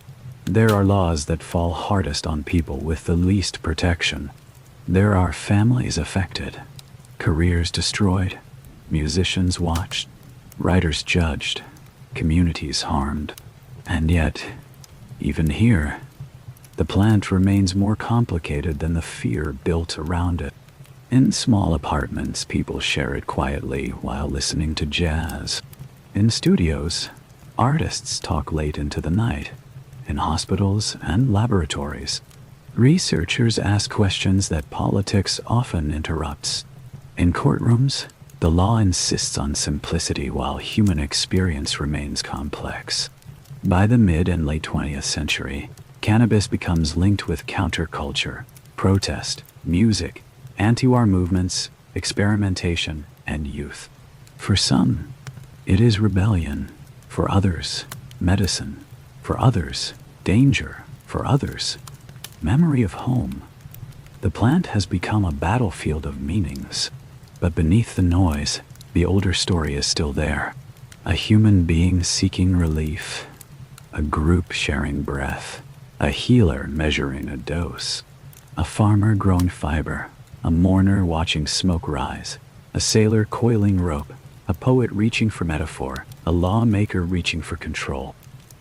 There are laws that fall hardest on people with the least protection. There are families affected, careers destroyed, musicians watched, writers judged, communities harmed. And yet, even here, the plant remains more complicated than the fear built around it. In small apartments, people share it quietly while listening to jazz. In studios, artists talk late into the night. In hospitals and laboratories, researchers ask questions that politics often interrupts. In courtrooms, the law insists on simplicity while human experience remains complex. By the mid and late 20th century, cannabis becomes linked with counterculture, protest, music, anti-war movements, experimentation, and youth. For some, it is rebellion. For others, medicine. For others, danger. For others, memory of home. The plant has become a battlefield of meanings. But beneath the noise, the older story is still there. A human being seeking relief. A group sharing breath. A healer measuring a dose. A farmer growing fiber. A mourner watching smoke rise. A sailor coiling rope. A poet reaching for metaphor. A lawmaker reaching for control.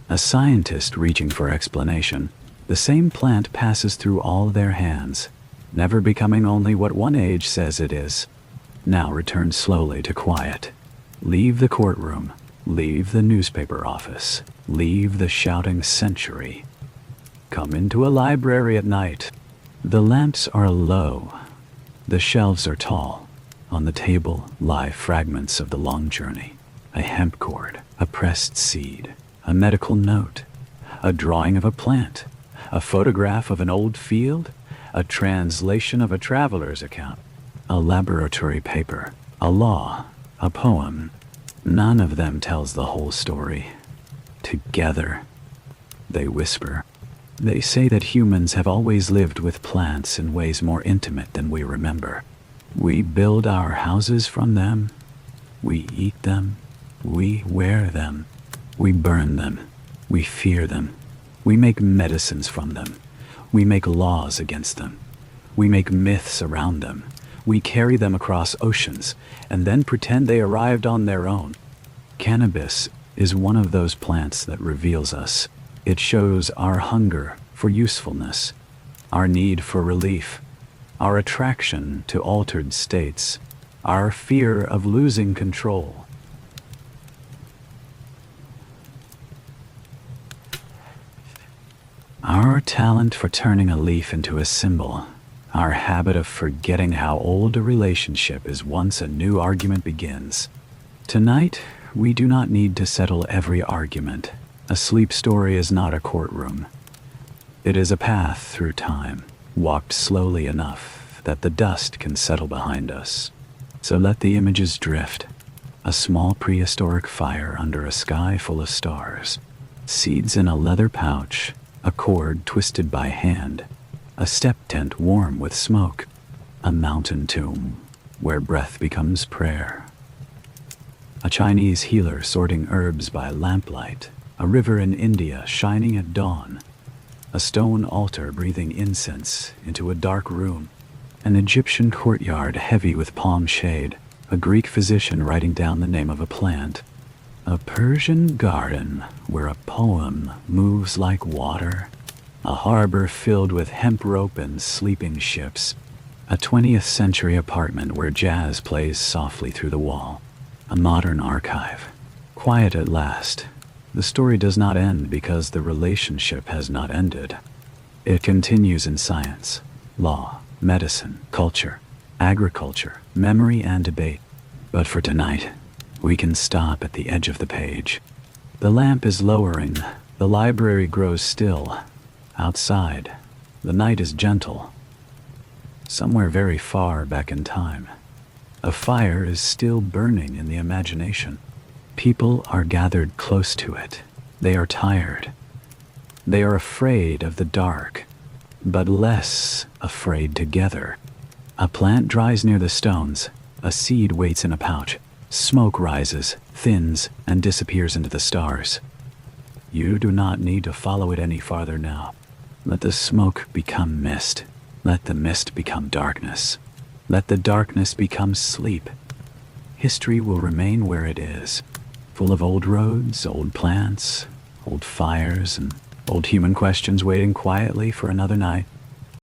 A scientist reaching for explanation. The same plant passes through all their hands. never becoming only what one age says it is. Now return slowly to quiet. Leave the courtroom. Leave the newspaper office. Leave the shouting century. Come into a library at night. The lamps are low. The shelves are tall. On the table lie fragments of the long journey. A hemp cord, a pressed seed, a medical note, a drawing of a plant, a photograph of an old field, a translation of a traveler's account, a laboratory paper, a law, a poem. None of them tells the whole story. Together, they whisper. They say that humans have always lived with plants in ways more intimate than we remember. We build our houses from them. We eat them. We wear them. We burn them. We fear them. We make medicines from them. We make laws against them. We make myths around them. We carry them across oceans and then pretend they arrived on their own. Cannabis is one of those plants that reveals us. It shows our hunger for usefulness, our need for relief, our attraction to altered states, our fear of losing control. Our talent for turning a leaf into a symbol, our habit of forgetting how old a relationship is once a new argument begins. Tonight, we do not need to settle every argument. A sleep story is not a courtroom. It is a path through time, walked slowly enough that the dust can settle behind us. So let the images drift. A small prehistoric fire under a sky full of stars. Seeds in a leather pouch, a cord twisted by hand. A steppe tent warm with smoke. A mountain tomb where breath becomes prayer. A Chinese healer sorting herbs by lamplight. A river in India shining at dawn. A stone altar breathing incense into a dark room. An Egyptian courtyard heavy with palm shade. A Greek physician writing down the name of a plant. A Persian garden where a poem moves like water. A harbor filled with hemp rope and sleeping ships. A 20th century apartment where jazz plays softly through the wall. A modern archive. Quiet at last. The story does not end because the relationship has not ended. It continues in science, law, medicine, culture, agriculture, memory, and debate. But for tonight, we can stop at the edge of the page. The lamp is lowering. The library grows still. Outside, the night is gentle. Somewhere very far back in time, a fire is still burning in the imagination. People are gathered close to it. They are tired. They are afraid of the dark, but less afraid together. A plant dries near the stones. A seed waits in a pouch. Smoke rises, thins, and disappears into the stars. You do not need to follow it any farther now. Let the smoke become mist. Let the mist become darkness. Let the darkness become sleep. History will remain where it is, full of old roads, old plants, old fires, and old human questions waiting quietly for another night.